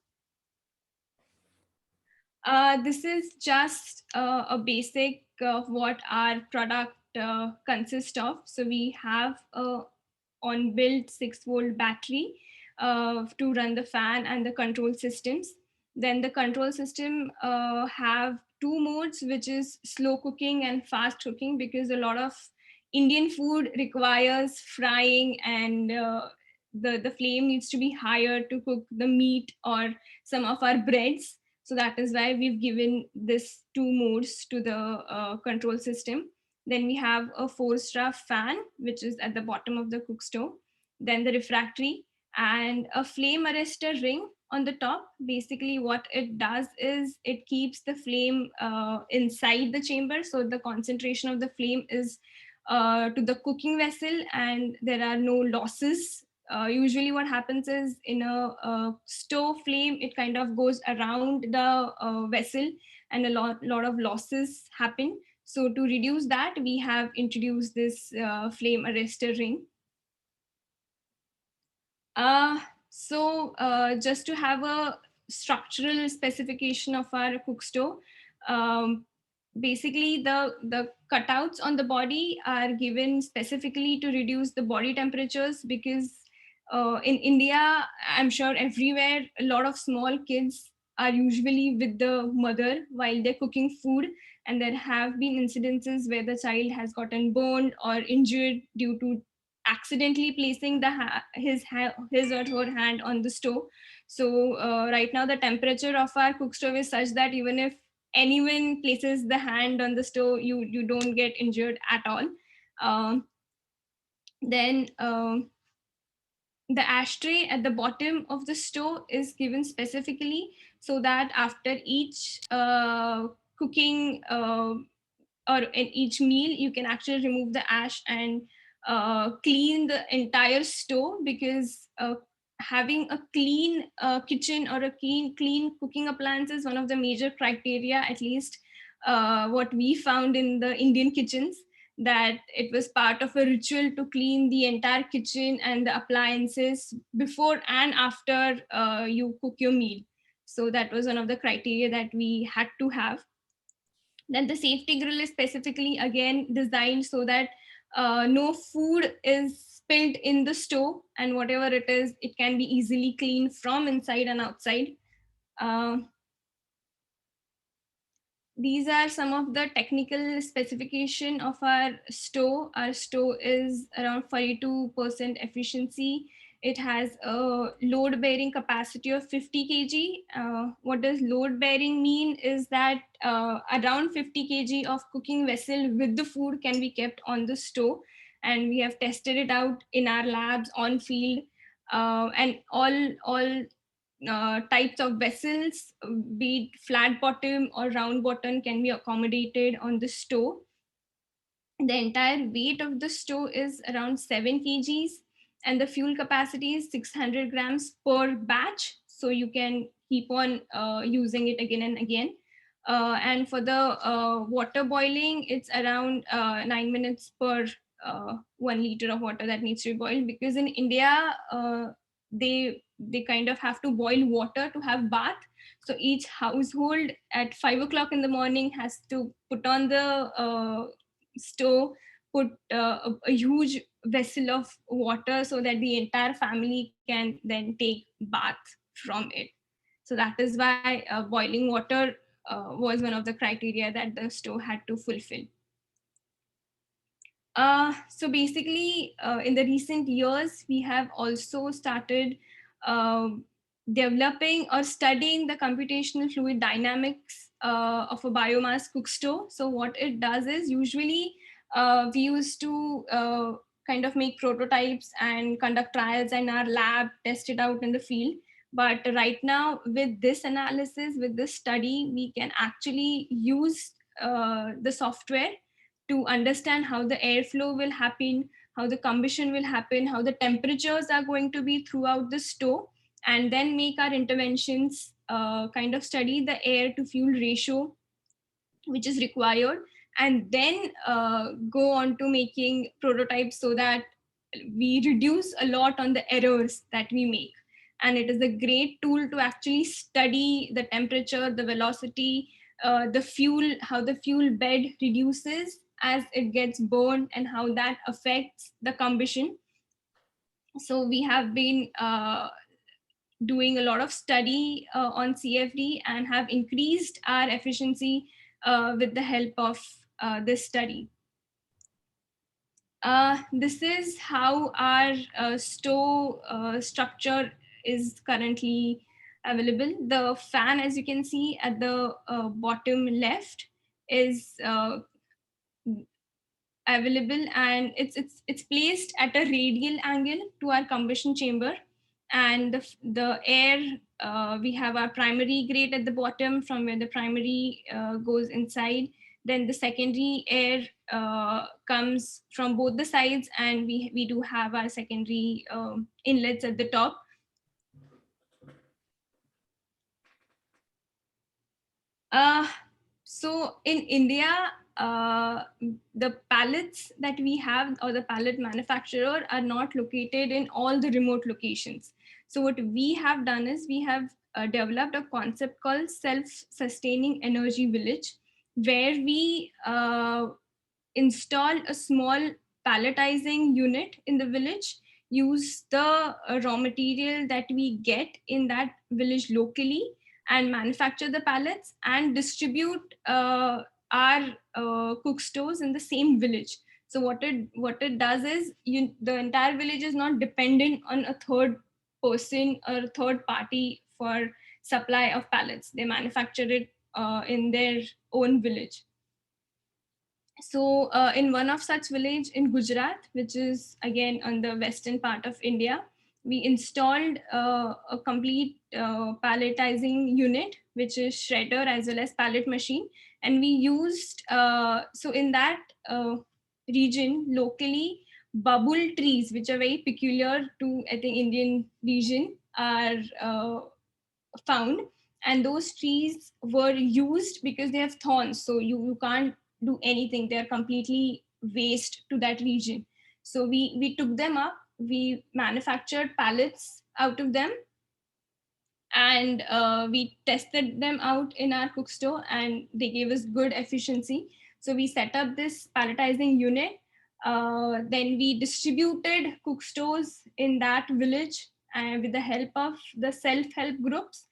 This is just a basic of what our product consists of. So we have a on-built 6-volt battery to run the fan and the control systems. Then the control system have 2 modes, which is slow cooking and fast cooking, because a lot of Indian food requires frying, and the flame needs to be higher to cook the meat or some of our breads. So that is why we've given this 2 modes to the control system. Then we have a 4-star fan, which is at the bottom of the cook stove. Then the refractory and a flame arrestor ring on the top. Basically what it does is it keeps the flame inside the chamber. So the concentration of the flame is to the cooking vessel, and there are no losses. Usually what happens is, in a stove flame, it kind of goes around the vessel, and a lot of losses happen. So to reduce that, we have introduced this flame arrestor ring. Just to have a structural specification of our cook stove, basically the cutouts on the body are given specifically to reduce the body temperatures, because in India, I'm sure everywhere, a lot of small kids are usually with the mother while they're cooking food, and there have been incidences where the child has gotten burned or injured due to accidentally placing his or her hand on the stove. So right now the temperature of our cook stove is such that even if anyone places the hand on the stove, you don't get injured at all. Then the ashtray at the bottom of the stove is given specifically so that after each cooking or in each meal, you can actually remove the ash and clean the entire stove, because having a clean kitchen or a clean cooking appliance is one of the major criteria, at least what we found in the Indian kitchens, that it was part of a ritual to clean the entire kitchen and the appliances before and after you cook your meal. So that was one of the criteria that we had to have. Then the safety grill is specifically again designed so that no food is spilled in the stove, and whatever it is, it can be easily cleaned from inside and outside. These are some of the technical specification of our stove. Our stove is around 42% efficiency. It has a load bearing capacity of 50 kg. What does load bearing mean is that around 50 kg of cooking vessel with the food can be kept on the stove. And we have tested it out in our labs on field, and all types of vessels, be it flat bottom or round bottom, can be accommodated on the stove. The entire weight of the stove is around 7 kgs, and the fuel capacity is 600 grams per batch. So you can keep on using it again and again. And for the water boiling, it's around 9 minutes per 1 liter of water that needs to be boiled, because in India, they kind of have to boil water to have bath. So each household at 5 o'clock in the morning has to put on the stove, put a huge vessel of water so that the entire family can then take bath from it. So that is why boiling water was one of the criteria that the stove had to fulfill. So basically, in the recent years, we have also started uh, developing or studying the computational fluid dynamics of a biomass cook stove. So what it does is, usually we used to kind of make prototypes and conduct trials in our lab, test it out in the field. But right now, with this analysis, with this study, we can actually use the software to understand how the airflow will happen, how the combustion will happen, how the temperatures are going to be throughout the stove, and then make our interventions, kind of study the air to fuel ratio which is required, and then go on to making prototypes so that we reduce a lot on the errors that we make. And it is a great tool to actually study the temperature, the velocity, the fuel, how the fuel bed reduces as it gets burned, and how that affects the combustion. So we have been doing a lot of study on CFD and have increased our efficiency with the help of this study. This is how our stove structure is currently available. The fan, as you can see at the bottom left, is available, and it's placed at a radial angle to our combustion chamber. And the air, we have our primary grate at the bottom from where the primary goes inside. Then the secondary air comes from both the sides, and we do have our secondary inlets at the top. So in India, the pallets that we have, or the pallet manufacturer, are not located in all the remote locations. So what we have done is, we have developed a concept called self-sustaining energy village, where we install a small palletizing unit in the village, use the raw material that we get in that village locally, and manufacture the pallets and distribute our cook stoves in the same village. So what it does is, the entire village is not dependent on a third person or a third party for supply of pallets. They manufacture it in their own village. So in one of such village in Gujarat, which is again on the western part of India, we installed a complete palletizing unit, which is shredder as well as pallet machine. And we used, so in that region locally, bubble trees, which are very peculiar to, I think, Indian region, are found. And those trees were used because they have thorns, so you can't do anything, they're completely waste to that region. So we took them up, we manufactured pallets out of them, and we tested them out in our cook stove, and they gave us good efficiency. So we set up this palletizing unit. Then we distributed cook stoves in that village, and with the help of the self-help groups.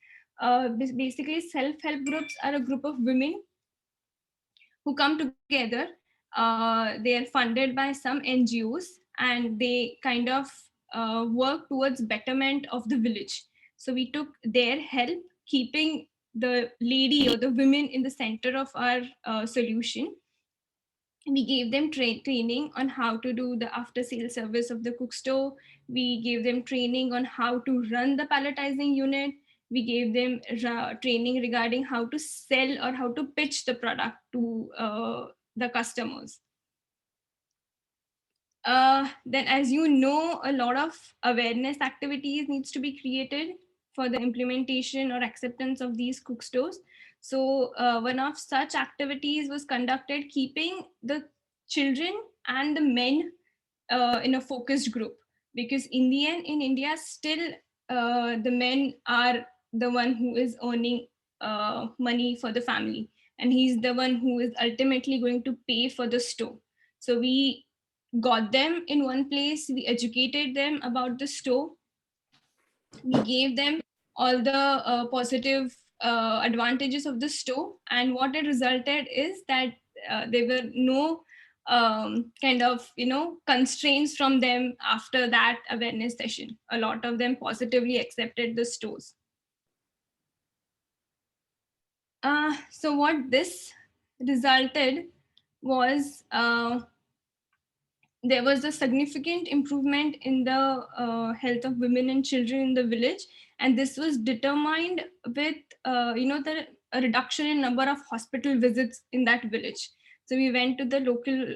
Basically, self-help groups are a group of women who come together. They are funded by some NGOs, and they kind of work towards betterment of the village. So we took their help, keeping the lady or the women in the center of our solution. We gave them training on how to do the after sale service of the cook stove. We gave them training on how to run the palletizing unit. We gave them training regarding how to sell or how to pitch the product to the customers. Then, as you know, a lot of awareness activities needs to be created for the implementation or acceptance of these cook stoves. So one of such activities was conducted, keeping the children and the men in a focused group, because in the end, in India, still the men are the one who is earning money for the family, and he's the one who is ultimately going to pay for the stove. So we got them in one place. We educated them about the stove. We gave them all the positive advantages of the stove, and what it resulted is that there were no kind of constraints from them after that awareness session. A lot of them positively accepted the stoves. So what this resulted was there was a significant improvement in the health of women and children in the village, and this was determined with the a reduction in number of hospital visits in that village. So we went to the local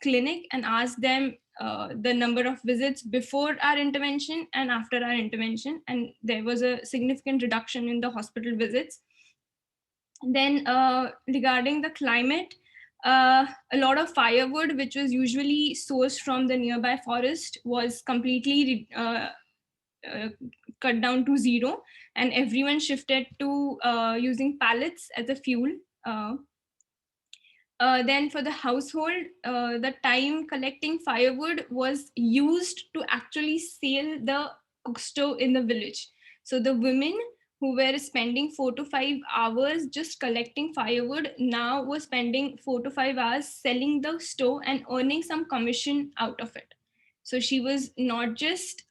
clinic and asked them the number of visits before our intervention and after our intervention, and there was a significant reduction in the hospital visits. Then regarding the climate, a lot of firewood, which was usually sourced from the nearby forest, was completely cut down to zero, and everyone shifted to using pallets as a fuel. Then for the household, the time collecting firewood was used to actually sail the cook stove in the village. So the women who were spending 4 to 5 hours just collecting firewood now were spending 4 to 5 hours selling the stove and earning some commission out of it. So she was not just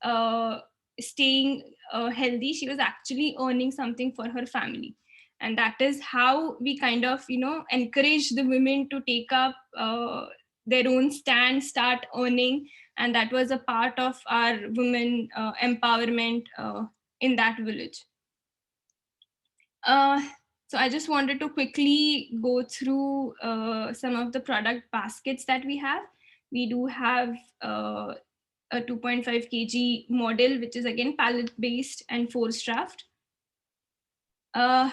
staying healthy, she was actually earning something for her family. And that is how we kind of encourage the women to take up their own stand, start earning, and that was a part of our women empowerment in that village. So I just wanted to quickly go through some of the product baskets that we have. We do have a 2.5 kg model, which is again pallet based and forced draft.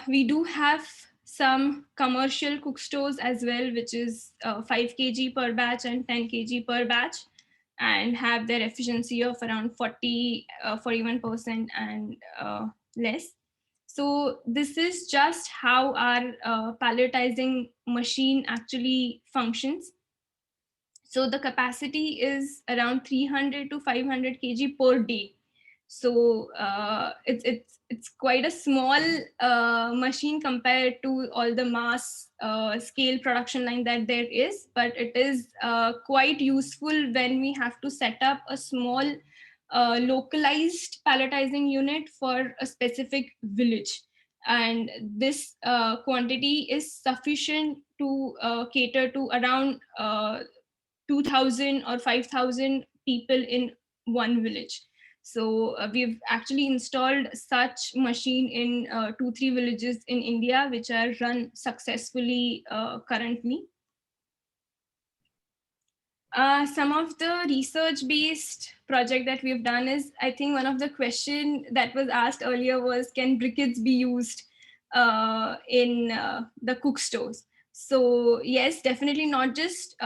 We do have some commercial cook stoves as well, which is 5 kg per batch and 10 kg per batch, and have their efficiency of around 41% and less. So this is just how our palletizing machine actually functions. So the capacity is around 300 to 500 kg per day. So it's quite a small machine compared to all the mass scale production line that there is, but it is quite useful when we have to set up a small localized palletizing unit for a specific village. And this quantity is sufficient to cater to around 2,000 or 5,000 people in one village. So we've actually installed such machine in 2-3 villages in India, which are run successfully currently. Some of the research-based project that we've done is, I think one of the question that was asked earlier was, can briquettes be used in the cook stoves? So yes, definitely not just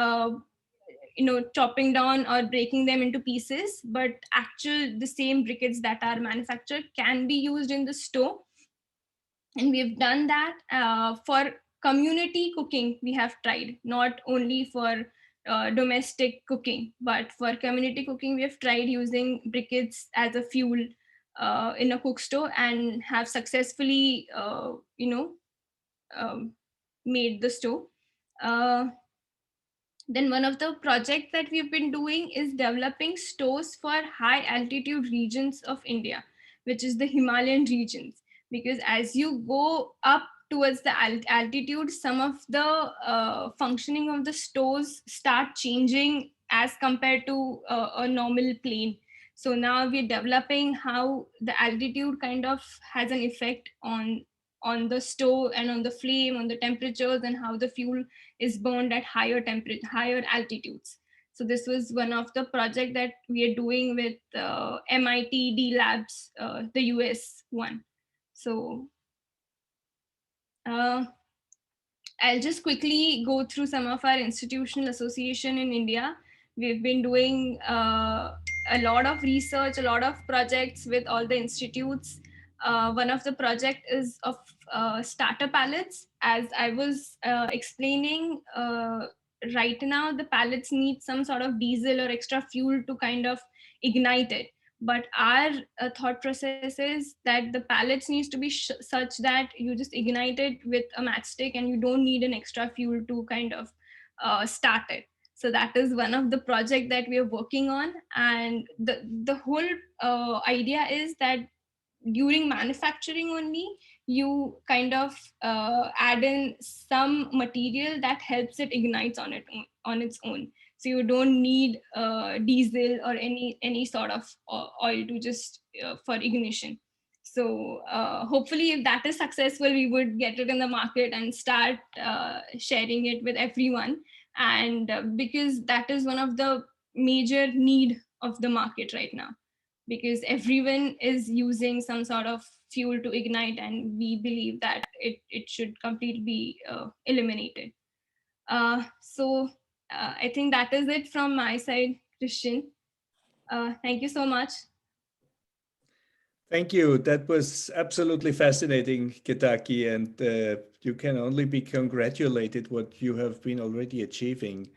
chopping down or breaking them into pieces, but the same briquettes that are manufactured can be used in the stove. And we've done that for community cooking. We have tried, not only for domestic cooking, but for community cooking, we have tried using briquettes as a fuel in a cook stove and have successfully, made the stove. Then one of the projects that we've been doing is developing stoves for high altitude regions of India, which is the Himalayan regions. Because as you go up towards the altitude, some of the functioning of the stoves start changing as compared to a normal plane. So now we're developing how the altitude kind of has an effect on the stove and on the flame, on the temperatures, and how the fuel is burned at higher altitudes. So this was one of the project that we are doing with MIT D Labs, the US one. So I'll just quickly go through some of our institutional association in India. We've been doing a lot of research, a lot of projects with all the institutes. One of the project is of starter pallets. As I was explaining, right now the pallets need some sort of diesel or extra fuel to kind of ignite it. But our thought process is that the pallets needs to be such that you just ignite it with a matchstick and you don't need an extra fuel to kind of start it. So that is one of the project that we are working on. And the whole idea is that during manufacturing only, you kind of add in some material that helps it ignites on its own. So you don't need diesel or any sort of oil to just for ignition. So hopefully if that is successful, we would get it in the market and start sharing it with everyone. And because that is one of the major need of the market right now, because everyone is using some sort of fuel to ignite, and we believe that it should completely be eliminated. So I think that is it from my side, Christian. Thank you so much. Thank you. That was absolutely fascinating, Ketaki, and you can only be congratulated what you have been already achieving.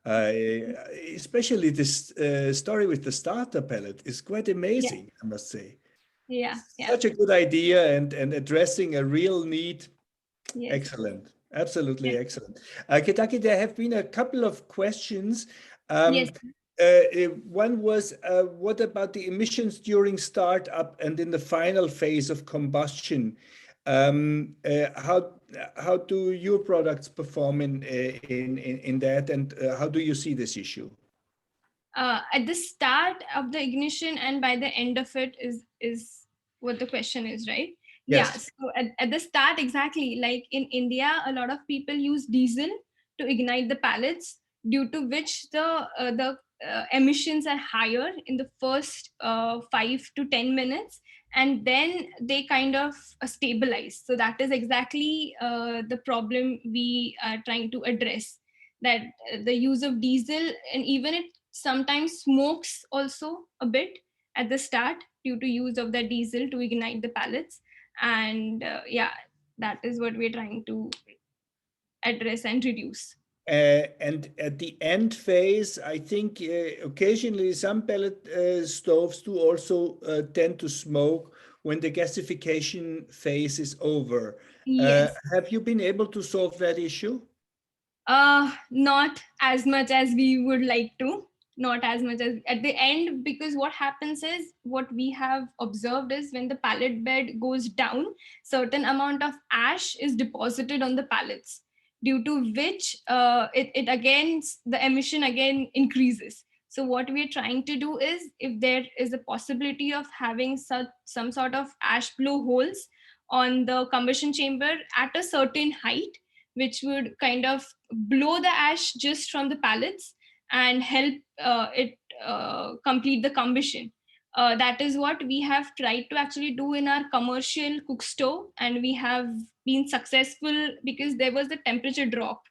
Especially this story with the starter pellet is quite amazing, I must say. Yeah. Such a good idea and addressing a real need. Yes. Excellent. Absolutely excellent. Ketaki, there have been a couple of questions. Yes. One was, what about the emissions during startup and in the final phase of combustion? How do your products perform in that, and how do you see this issue? At the start of the ignition and by the end of it is what the question is, right? Yes. Yeah. So at the start, exactly like in India, a lot of people use diesel to ignite the pallets, due to which the emissions are higher in the first 5 to 10 minutes, and then they kind of stabilize. So that is exactly the problem we are trying to address, that the use of diesel, and even it sometimes smokes also a bit at the start due to use of the diesel to ignite the pallets. And yeah, that is what we're trying to address and reduce. And at the end phase, I think occasionally some pellet stoves do also tend to smoke when the gasification phase is over. Yes. Have you been able to solve that issue? Not as much as we would like to, not as much as at the end, because what happens is, what we have observed is, when the pallet bed goes down, certain amount of ash is deposited on the pallets, due to which it again, the emission again increases. So what we're trying to do is, if there is a possibility of having some sort of ash blow holes on the combustion chamber at a certain height, which would kind of blow the ash just from the pallets and help it complete the combustion. That is what we have tried to actually do in our commercial cook stove, and we have been successful, because there was a temperature drop,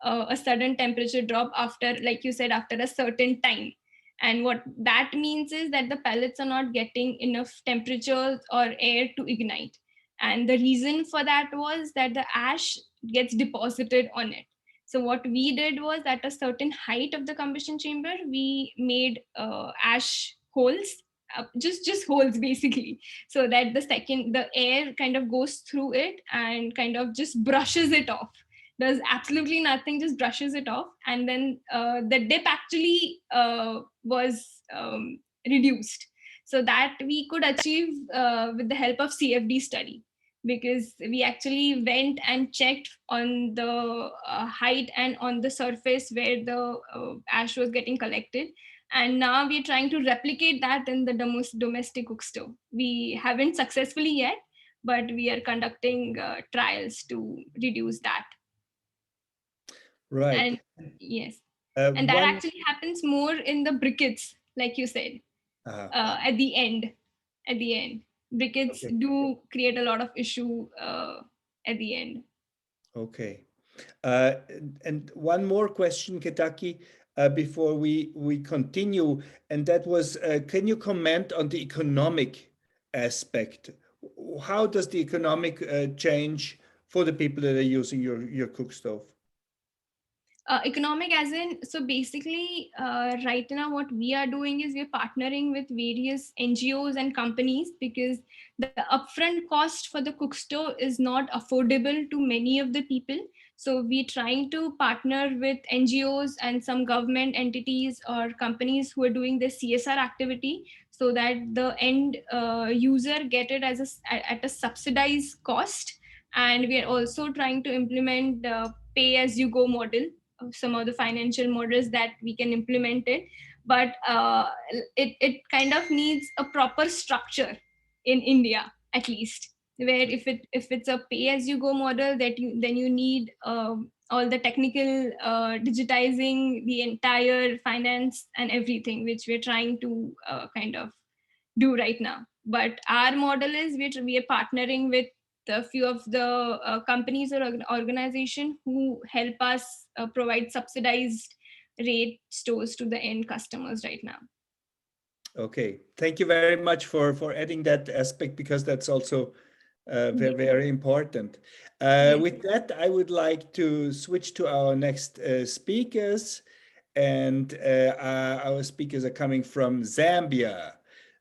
a sudden temperature drop after, like you said, after a certain time. And what that means is that the pellets are not getting enough temperature or air to ignite. And the reason for that was that the ash gets deposited on it. So what we did was, at a certain height of the combustion chamber, we made ash holes, just holes basically, so that the air kind of goes through it and kind of just brushes it off, does absolutely nothing, just brushes it off. And then the dip actually was reduced, so that we could achieve with the help of CFD study, because we actually went and checked on the height and on the surface where the ash was getting collected. And now we're trying to replicate that in the domestic cook stove. We haven't successfully yet, but we are conducting trials to reduce that. Right. And yes, and that One, actually happens more in the briquettes, like you said, at the end. Briquettes okay. do create a lot of issue at the end. Okay. And one more question, Ketaki, before we continue, and that was, can you comment on the economic aspect? How does the economic change for the people that are using your cook stove? Economic as in, so basically right now what we are doing is we're partnering with various NGOs and companies, because the upfront cost for the cook stove is not affordable to many of the people. So we're trying to partner with NGOs and some government entities or companies who are doing the CSR activity, so that the end user get it as at a subsidized cost. And we are also trying to implement the pay as you go model, some of the financial models that we can implement it. But it kind of needs a proper structure in India, at least, where if it's a pay as you go model, that you need all the technical digitizing the entire finance and everything, which we're trying to kind of do right now. But our model is we are partnering with a few of the companies or organization who help us provide subsidized rate stores to the end customers right now. Okay, thank you very much for adding that aspect, because that's also very, very important. With that, I would like to switch to our next speakers. And our speakers are coming from Zambia.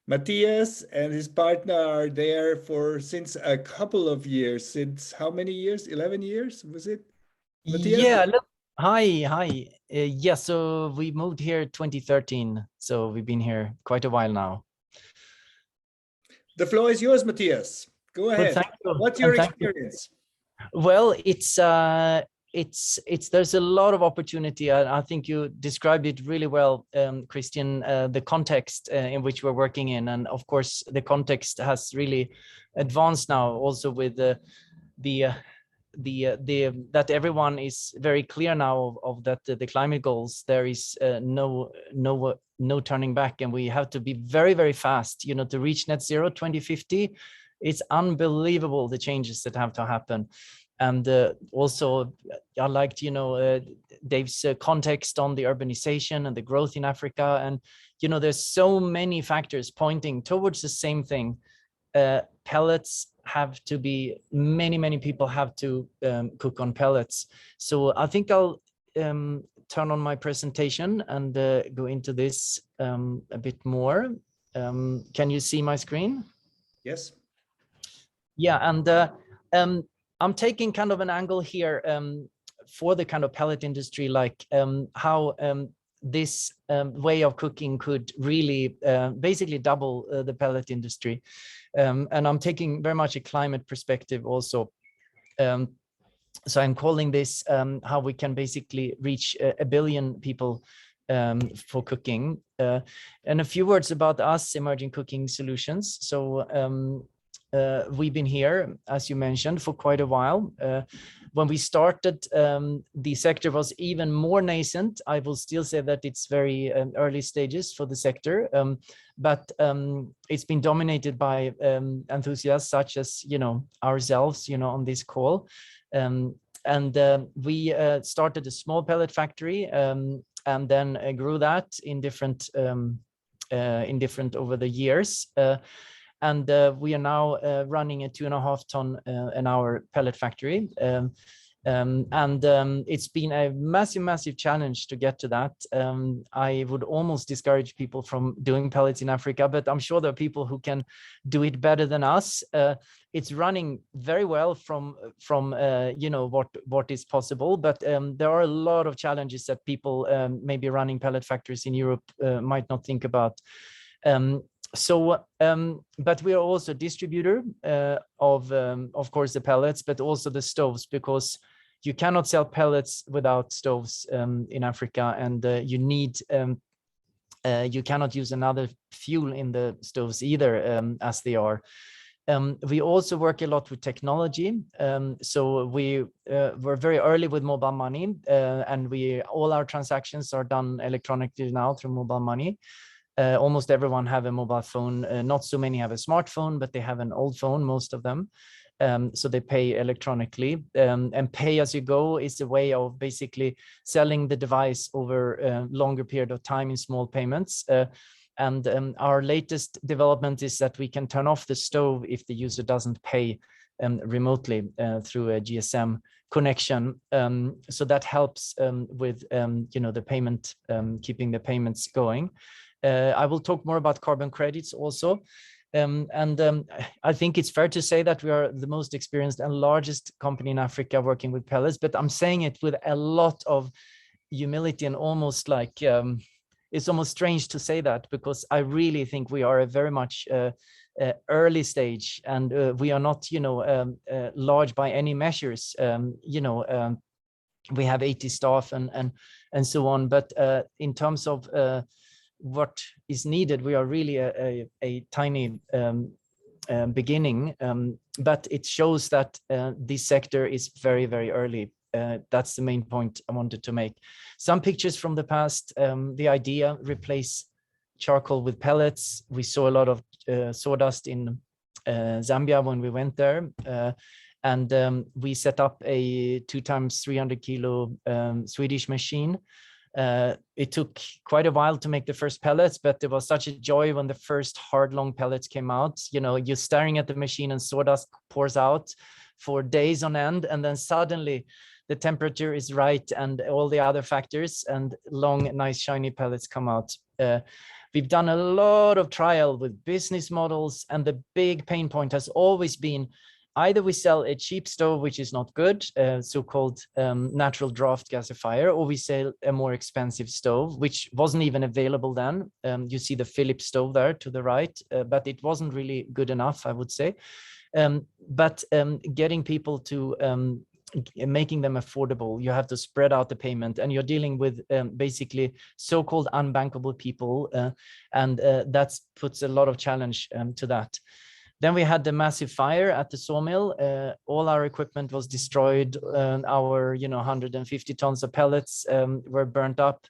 Matthias and his partner are there since a couple of years. Since how many years? 11 years, was it? Matthias? Yeah, hi. Yeah, so we moved here 2013, so we've been here quite a while now. The floor is yours, Matthias. Go ahead. Thank you. What's your experience? Well, it's there's a lot of opportunity. I think you described it really well, Christian, the context in which we're working in. And of course, the context has really advanced now, also with that everyone is very clear now of that the climate goals. There is no turning back, and we have to be very, very fast, you know, to reach net zero 2050. It's unbelievable the changes that have to happen. And also, I liked, you know, Dave's context on the urbanization and the growth in Africa. And, you know, there's so many factors pointing towards the same thing. Pellets have to be, many people have to cook on pellets. So I think I'll turn on my presentation and go into this a bit more. Can you see my screen? Yes. Yeah, and I'm taking kind of an angle here for the kind of pellet industry, like how this way of cooking could really basically double the pellet industry. And I'm taking very much a climate perspective also. So I'm calling this how we can basically reach 1 billion people for cooking. And a few words about us, Emerging Cooking Solutions. So we've been here, as you mentioned, for quite a while. When we started, the sector was even more nascent. I will still say that it's very early stages for the sector, but it's been dominated by enthusiasts such as, you know, ourselves, you know, on this call. And we started a small pellet factory and then grew that in different over the years. And we are now running a 2.5 ton an hour pellet factory. It's been a massive challenge to get to that. I would almost discourage people from doing pellets in Africa, but I'm sure there are people who can do it better than us. It's running very well from you know, what is possible, but there are a lot of challenges that people maybe running pellet factories in Europe might not think about. But we are also a distributor of course the pellets, but also the stoves, because you cannot sell pellets without stoves in Africa, and you need you cannot use another fuel in the stoves either, as they are. We also work a lot with technology. So we were very early with mobile money, and all our transactions are done electronically now through mobile money. Almost everyone have a mobile phone. Not so many have a smartphone, but they have an old phone, most of them. So they pay electronically, and pay as you go is a way of basically selling the device over a longer period of time in small payments. And our latest development is that we can turn off the stove if the user doesn't pay remotely through a GSM connection. So that helps with the payment, keeping the payments going. I will talk more about carbon credits also. I think it's fair to say that we are the most experienced and largest company in Africa working with pellets, but I'm saying it with a lot of humility and almost like, it's almost strange to say that, because I really think we are a very much early stage, and we are not, large by any measures. We have 80 staff and so on, but in terms of what is needed, we are really a tiny beginning, but it shows that this sector is very, very early. That's the main point I wanted to make. Some pictures from the past. The idea, replace charcoal with pellets. We saw a lot of sawdust in Zambia when we went there. And we set up a 2x 300 kilo Swedish machine. It took quite a while to make the first pellets, but there was such a joy when the first hard long pellets came out. You're staring at the machine and sawdust pours out for days on end, and then suddenly the temperature is right and all the other factors, and long, nice, shiny pellets come out. We've done a lot of trial with business models, and the big pain point has always been either we sell a cheap stove, which is not good, so-called natural draft gasifier, or we sell a more expensive stove, which wasn't even available then. You see the Philips stove there to the right, but it wasn't really good enough, I would say. But getting people to making them affordable, you have to spread out the payment, and you're dealing with basically so-called unbankable people, and that puts a lot of challenge to that. Then we had the massive fire at the sawmill. All our equipment was destroyed. Our 150 tons of pellets were burnt up,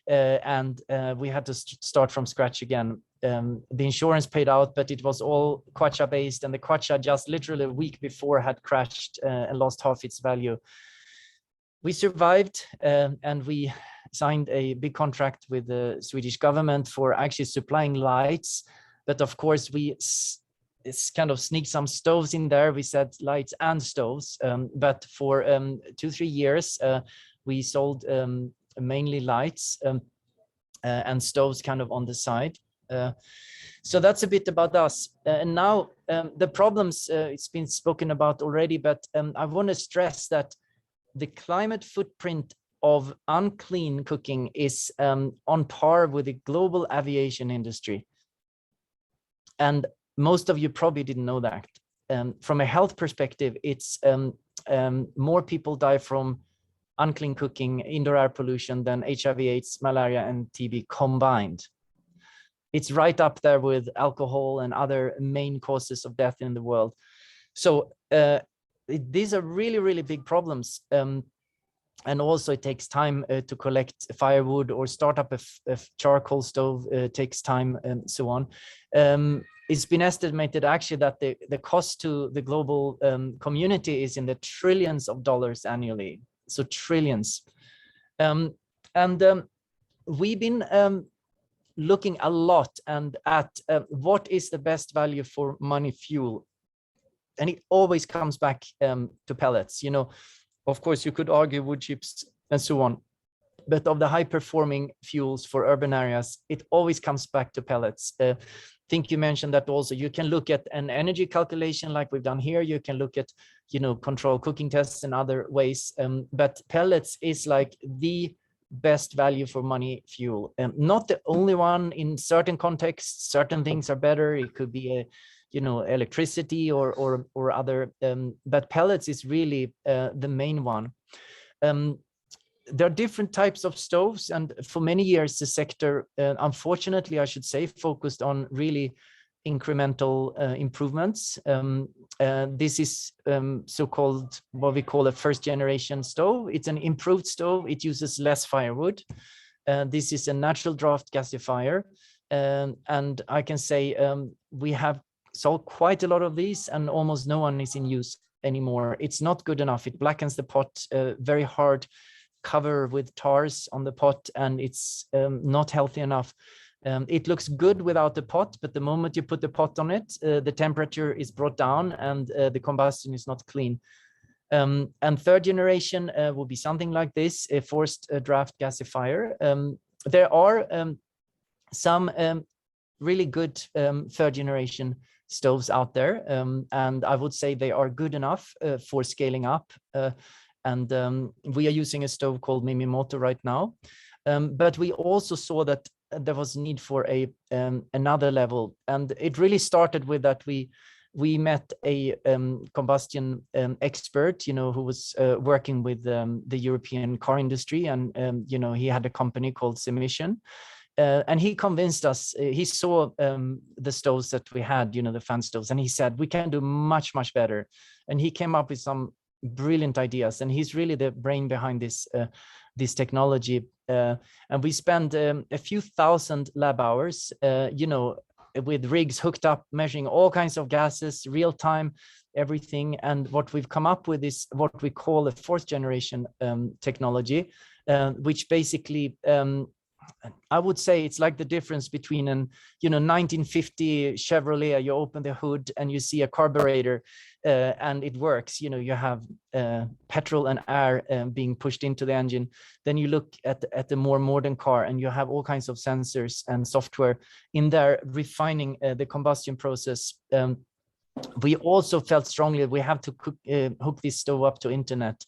and we had to start from scratch again. The insurance paid out, but it was all kwacha based, and the kwacha just literally a week before had crashed and lost half its value. We survived, and we signed a big contract with the Swedish government for actually supplying lights. But of course, it's kind of sneaked some stoves in there. We said lights and stoves, but for 2-3 years, we sold mainly lights and stoves kind of on the side. So that's a bit about us. And now the problems, it's been spoken about already, but I want to stress that the climate footprint of unclean cooking is on par with the global aviation industry. And most of you probably didn't know that. From a health perspective, it's more people die from unclean cooking, indoor air pollution than HIV, AIDS, malaria, and TB combined. It's right up there with alcohol and other main causes of death in the world. So these are really, really big problems. And also it takes time to collect firewood or start up a charcoal stove, takes time and so on. It's been estimated actually that the cost to the global community is in the trillions of dollars annually. So trillions. We've been looking a lot at what is the best value for money fuel. And it always comes back to pellets. Of course, you could argue wood chips and so on. But of the high performing fuels for urban areas, it always comes back to pellets. I think you mentioned that also. You can look at an energy calculation like we've done here. You can look at, control cooking tests and other ways. But pellets is like the best value for money fuel. Not the only one. In certain contexts, certain things are better. It could be electricity or other, but pellets is really the main one. There are different types of stoves, and for many years the sector, unfortunately I should say, focused on really incremental improvements. This is so-called what we call a first generation stove. It's an improved stove. It uses less firewood. This is a natural draft gasifier, and I can say we have sold quite a lot of these, and almost no one is in use anymore. It's not good enough. It blackens the pot, very hard cover with tars on the pot, and it's not healthy enough. It looks good without the pot, but the moment you put the pot on it, the temperature is brought down and the combustion is not clean. And third generation will be something like this, a forced draft gasifier. There are some really good third generation stoves out there, and I would say they are good enough for scaling up. And we are using a stove called Mimimoto right now. But we also saw that there was need for another level, and it really started with that we met a combustion expert, who was working with the European car industry, and he had a company called Semission. And he convinced us. He saw the stoves that we had, the fan stoves, and he said we can do much, much better. And he came up with some brilliant ideas, and he's really the brain behind this technology. And we spent a few thousand lab hours, with rigs hooked up, measuring all kinds of gases, real time, everything. And what we've come up with is what we call a fourth generation technology, which basically, I would say it's like the difference between an 1950 Chevrolet. You open the hood and you see a carburetor, and it works. You have petrol and air being pushed into the engine. Then you look at the more modern car, and you have all kinds of sensors and software in there refining the combustion process. We also felt strongly we have to hook this stove up to internet.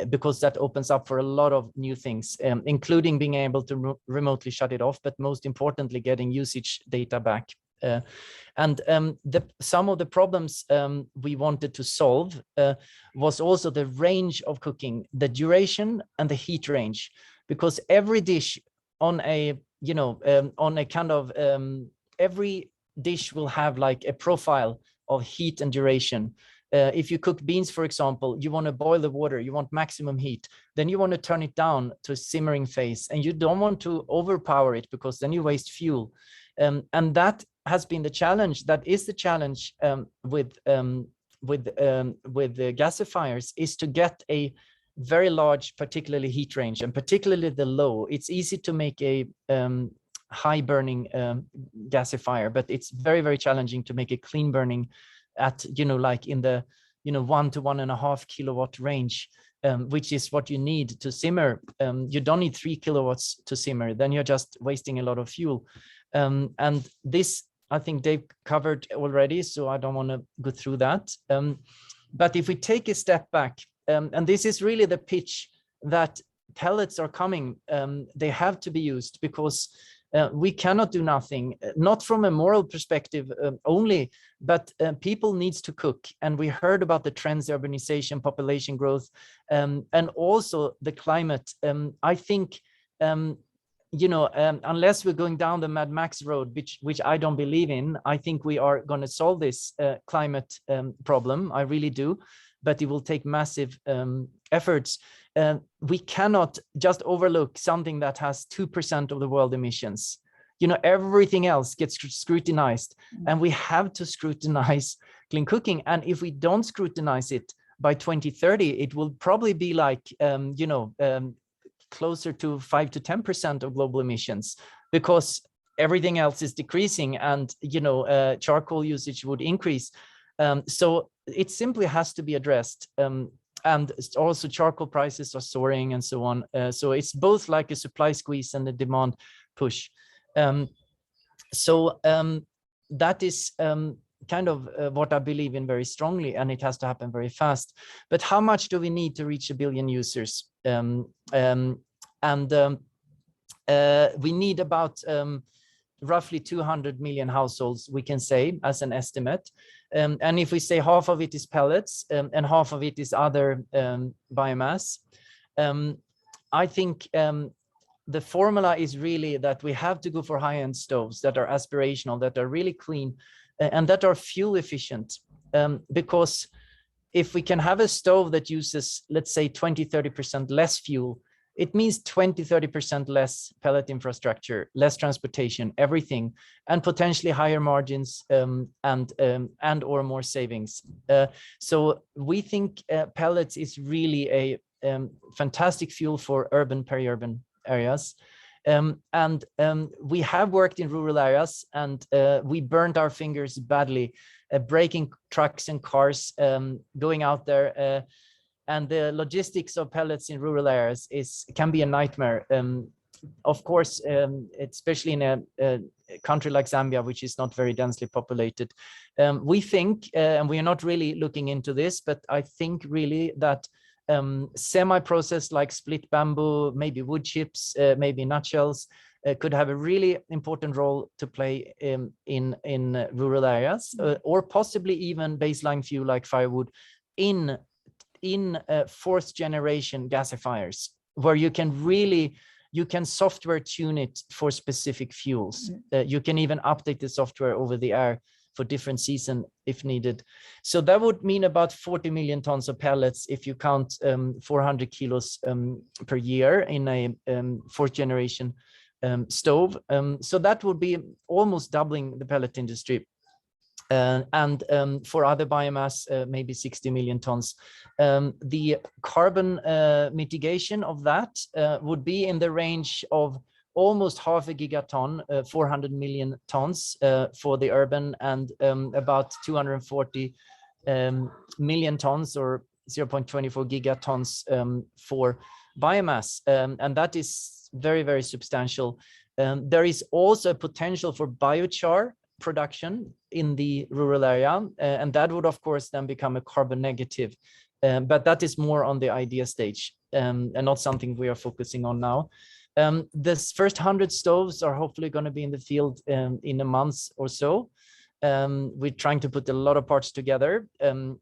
Because that opens up for a lot of new things, including being able to remotely shut it off, but most importantly, getting usage data back. And some of the problems we wanted to solve was also the range of cooking, the duration and the heat range, because every dish on a kind of every dish will have like a profile of heat and duration. If you cook beans, for example, you want to boil the water, you want maximum heat, then you want to turn it down to a simmering phase, and you don't want to overpower it because then you waste fuel. And that has been the challenge. That is the challenge with the gasifiers, is to get a very large, particularly heat range, and particularly the low. It's easy to make a high burning gasifier, but it's very, very challenging to make a clean burning at like in the 1 to 1.5 kilowatt range, which is what you need to simmer. You don't need 3 kilowatts to simmer, then you're just wasting a lot of fuel. And this I think Dave covered already, so I don't want to go through that. But if we take a step back, and this is really the pitch, that pellets are coming, they have to be used, because we cannot do nothing, not from a moral perspective only, but people needs to cook. And we heard about the trends, urbanization, population growth, and also the climate. I think, unless we're going down the Mad Max road, which I don't believe in, I think we are going to solve this climate problem. I really do, but it will take massive efforts. We cannot just overlook something that has 2% of the world emissions. Everything else gets scrutinized, and we have to scrutinize clean cooking. And if we don't scrutinize it by 2030, it will probably be like, closer to 5 to 10% of global emissions, because everything else is decreasing, and charcoal usage would increase. So it simply has to be addressed. And also charcoal prices are soaring and so on. So it's both like a supply squeeze and a demand push. So that is kind of what I believe in very strongly, and it has to happen very fast. But how much do we need to reach 1 billion users? We need about roughly 200 million households, we can say, as an estimate. And if we say half of it is pellets and half of it is other biomass, I think the formula is really that we have to go for high-end stoves that are aspirational, that are really clean, and that are fuel efficient. Because if we can have a stove that uses, let's say, 20-30% less fuel, it means 20-30% less pellet infrastructure, less transportation, everything, and potentially higher margins and or more savings. So we think pellets is really a fantastic fuel for urban, peri-urban areas. We have worked in rural areas, and we burned our fingers badly, breaking trucks and cars, going out there. And the logistics of pellets in rural areas can be a nightmare. Of course, especially in a country like Zambia, which is not very densely populated. We think, and we are not really looking into this, but I think really that semi-processed like split bamboo, maybe wood chips, maybe nutshells, could have a really important role to play in rural areas, or possibly even baseline fuel like firewood in fourth generation gasifiers, where you can software tune it for specific fuels. You can even update the software over the air for different season if needed. So that would mean about 40 million tons of pellets if you count 400 kilos per year in a fourth generation stove. So that would be almost doubling the pellet industry. And for other biomass, maybe 60 million tons. The carbon mitigation of that would be in the range of almost half a gigaton, 400 million tons for the urban, and about 240 million tons, or 0.24 gigatons for biomass. And that is very, very substantial. There is also a potential for biochar production in the rural area, and that would of course then become a carbon negative, but that is more on the idea stage, and not something we are focusing on now. This first 100 stoves are hopefully going to be in the field in a month or so. We're trying to put a lot of parts together, and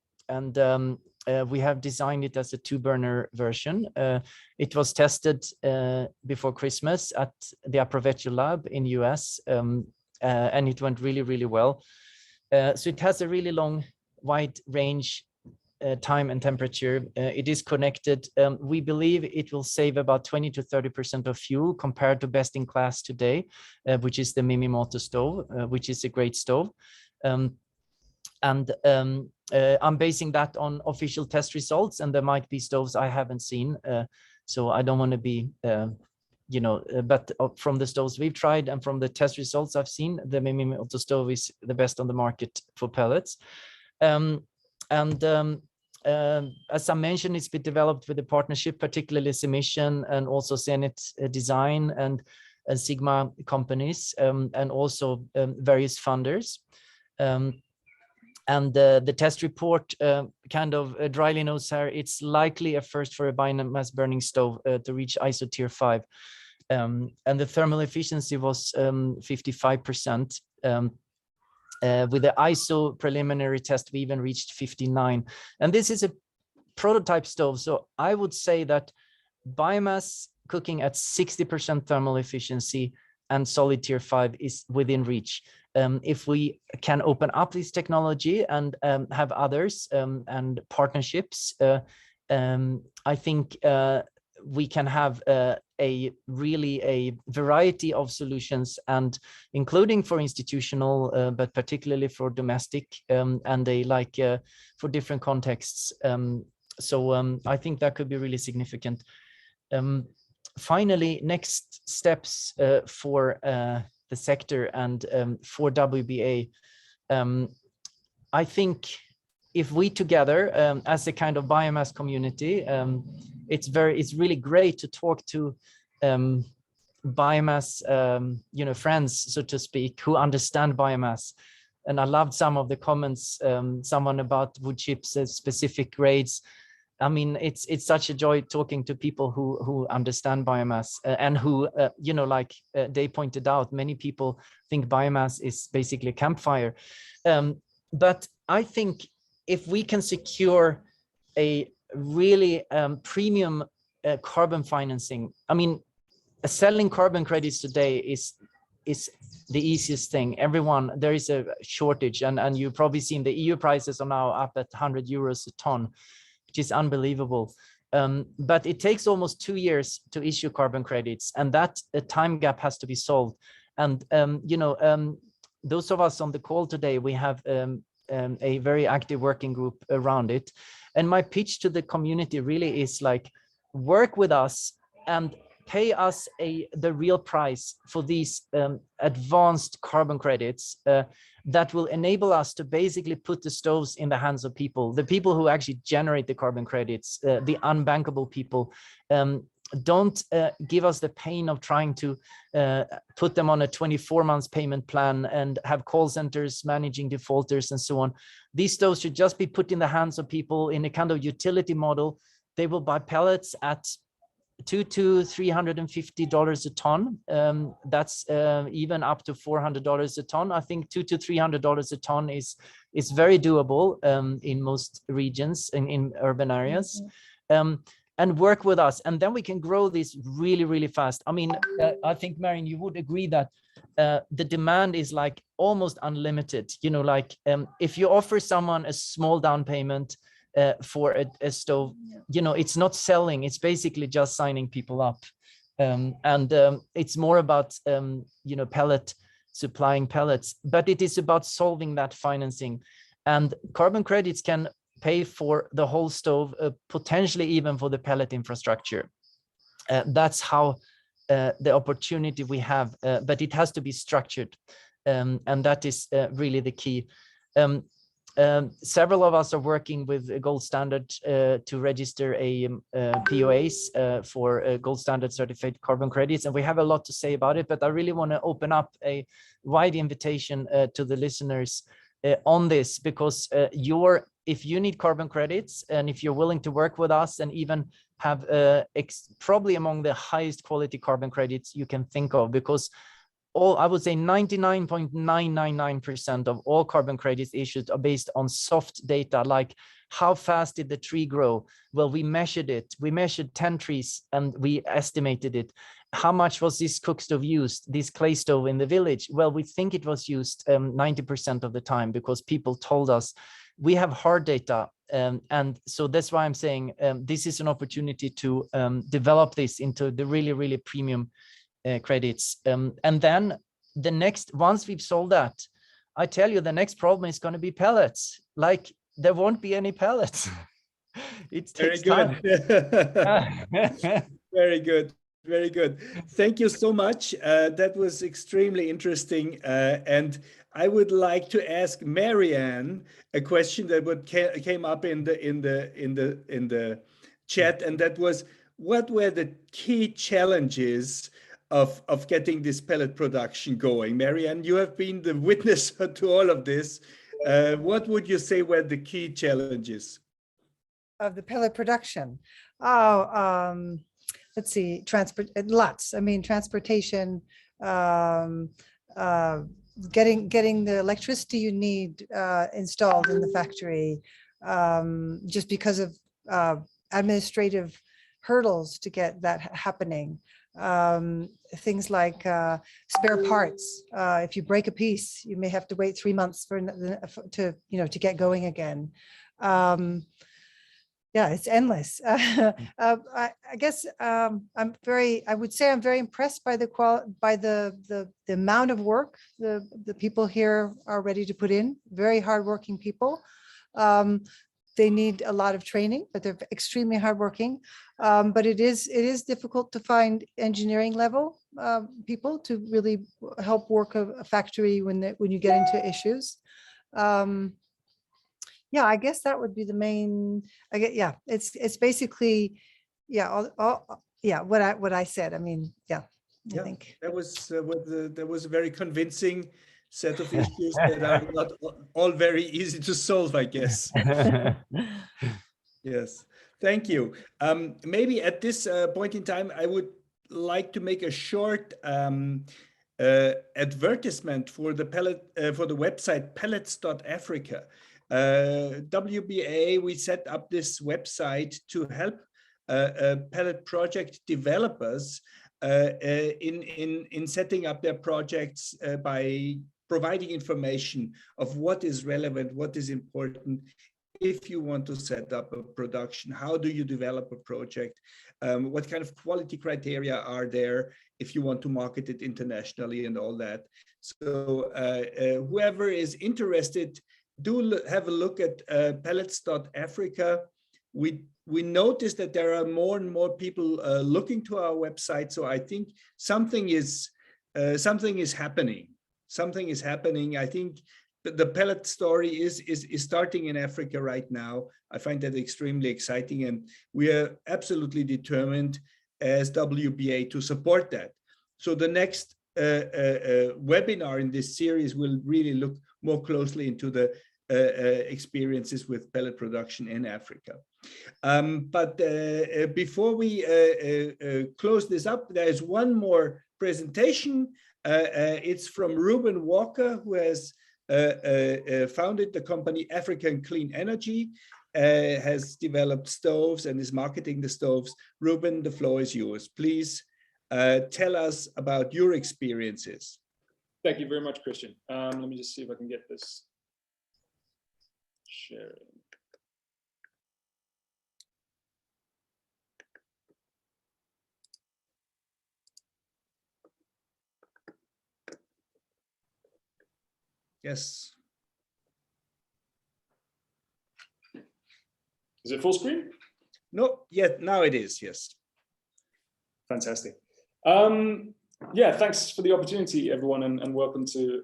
we have designed it as a 2-burner version. It was tested before Christmas at the Aprovecho lab in US, and it went really, really well. So it has a really long, wide range, time and temperature. It is connected. We believe it will save about 20 to 30% of fuel compared to best in class today, which is the Mimimoto stove, which is a great stove. I'm basing that on official test results, and there might be stoves I haven't seen. So I don't want to be but from the stoves we've tried and from the test results I've seen, the Mimimoto stove is the best on the market for pellets. As I mentioned, it's been developed with a partnership, particularly Semission and also Zenith Design and Sigma companies, and also various funders. And the test report kind of dryly knows here, it's likely a first for a biomass burning stove to reach ISO tier 5. And the thermal efficiency was 55%. With the ISO preliminary test, we even reached 59. And this is a prototype stove. So I would say that biomass cooking at 60% thermal efficiency and solid tier 5 is within reach. If we can open up this technology and have others and partnerships, I think we can have a variety of solutions, and including for institutional, but particularly for domestic, and for different contexts. So I think that could be really significant. Finally, next steps for the sector and for WBA. I think if we together, as a kind of biomass community, it's really great to talk to biomass, friends, so to speak, who understand biomass. And I loved some of the comments, someone about wood chips, specific grades. I mean, it's such a joy talking to people who understand biomass, and who, they pointed out, many people think biomass is basically a campfire. But I think if we can secure a really premium carbon financing, I mean, selling carbon credits today is the easiest thing. There is a shortage, and you've probably seen the EU prices are now up at 100 euros a ton, which is unbelievable. But it takes almost 2 years to issue carbon credits, and that time gap has to be solved. And those of us on the call today, we have a very active working group around it. And my pitch to the community really is like, work with us and pay us the real price for these advanced carbon credits that will enable us to basically put the stoves in the hands of people, the people who actually generate the carbon credits, the unbankable people. Don't give us the pain of trying to put them on a 24 months payment plan and have call centers managing defaulters and so on. These stoves should just be put in the hands of people in a kind of utility model. They will buy pellets at $200 to $350 a ton. That's even up to $400 a ton. I think $200 to $300 a ton is very doable in most regions in urban areas. And work with us, and then we can grow this really, really fast. I mean, I think, Marion, you would agree that the demand is like almost unlimited. You know, like if you offer someone a small down payment for a stove, you know, it's not selling, it's basically just signing people up. It's more about, you know, supplying pellets, but it is about solving that financing. And carbon credits can pay for the whole stove, potentially even for the pellet infrastructure. That's how the opportunity we have, but it has to be structured. And that is really the key. Several of us are working with a gold standard to register a POAs for gold standard certified carbon credits. And we have a lot to say about it, but I really want to open up a wide invitation to the listeners on this, because if you need carbon credits and if you're willing to work with us and even have probably among the highest quality carbon credits you can think of, because I would say 99.999% of all carbon credits issued are based on soft data, like how fast did the tree grow? Well, we measured it. We measured 10 trees and we estimated it. How much was this cook stove used, this clay stove in the village? Well, we think it was used 90% of the time because people told us. We have hard data. And so that's why I'm saying this is an opportunity to develop this into the really, really premium credits. And then once we've solved that, I tell you, the next problem is going to be pellets. Like there won't be any pellets. It takes time. Very good. Very good. Thank you so much. That was extremely interesting. And I would like to ask Marianne a question that came up in the chat, and that was, what were the key challenges of getting this pellet production going? Marianne, you have been the witness to all of this. What would you say were the key challenges of the pellet production? Let's see, lots. I mean, transportation, getting the electricity you need installed in the factory, just because of administrative hurdles to get that happening. Things like spare parts. If you break a piece, you may have to wait 3 months to get going again. Yeah, it's endless. I guess I would say I'm very impressed by the amount of work the people here are ready to put in. Very hardworking people. They need a lot of training, but they're extremely hardworking. But it is difficult to find engineering level people to really help work a factory when you get into issues. Yeah, I guess that would be the main. It's basically, what I said. I mean, I think that was a very convincing set of issues that are not all very easy to solve, I guess. Yes, thank you. Maybe at this point in time, I would like to make a short advertisement for the website pellets.africa. WBA, we set up this website to help pellet project developers in setting up their projects by providing information of what is relevant, what is important. If you want to set up a production, how do you develop a project? What kind of quality criteria are there if you want to market it internationally and all that? So whoever is interested, do have a look at pellets.africa. We we noticed that there are more and more people looking to our website. So I think something is happening. Something is happening. I think the pellet story is starting in Africa right now. I find that extremely exciting, and we are absolutely determined as WBA to support that. So the next webinar in this series will really look more closely into the experiences with pellet production in Africa. But before we close this up, there's one more presentation. It's from Ruben Walker, who has founded the company African Clean Energy, has developed stoves and is marketing the stoves. Ruben, the floor is yours. Please tell us about your experiences. Thank you very much, Christian. Let me just see if I can get this sharing. Yes. Is it full screen? No, yet now it is, yes. Fantastic. Yeah, thanks for the opportunity, everyone, and welcome to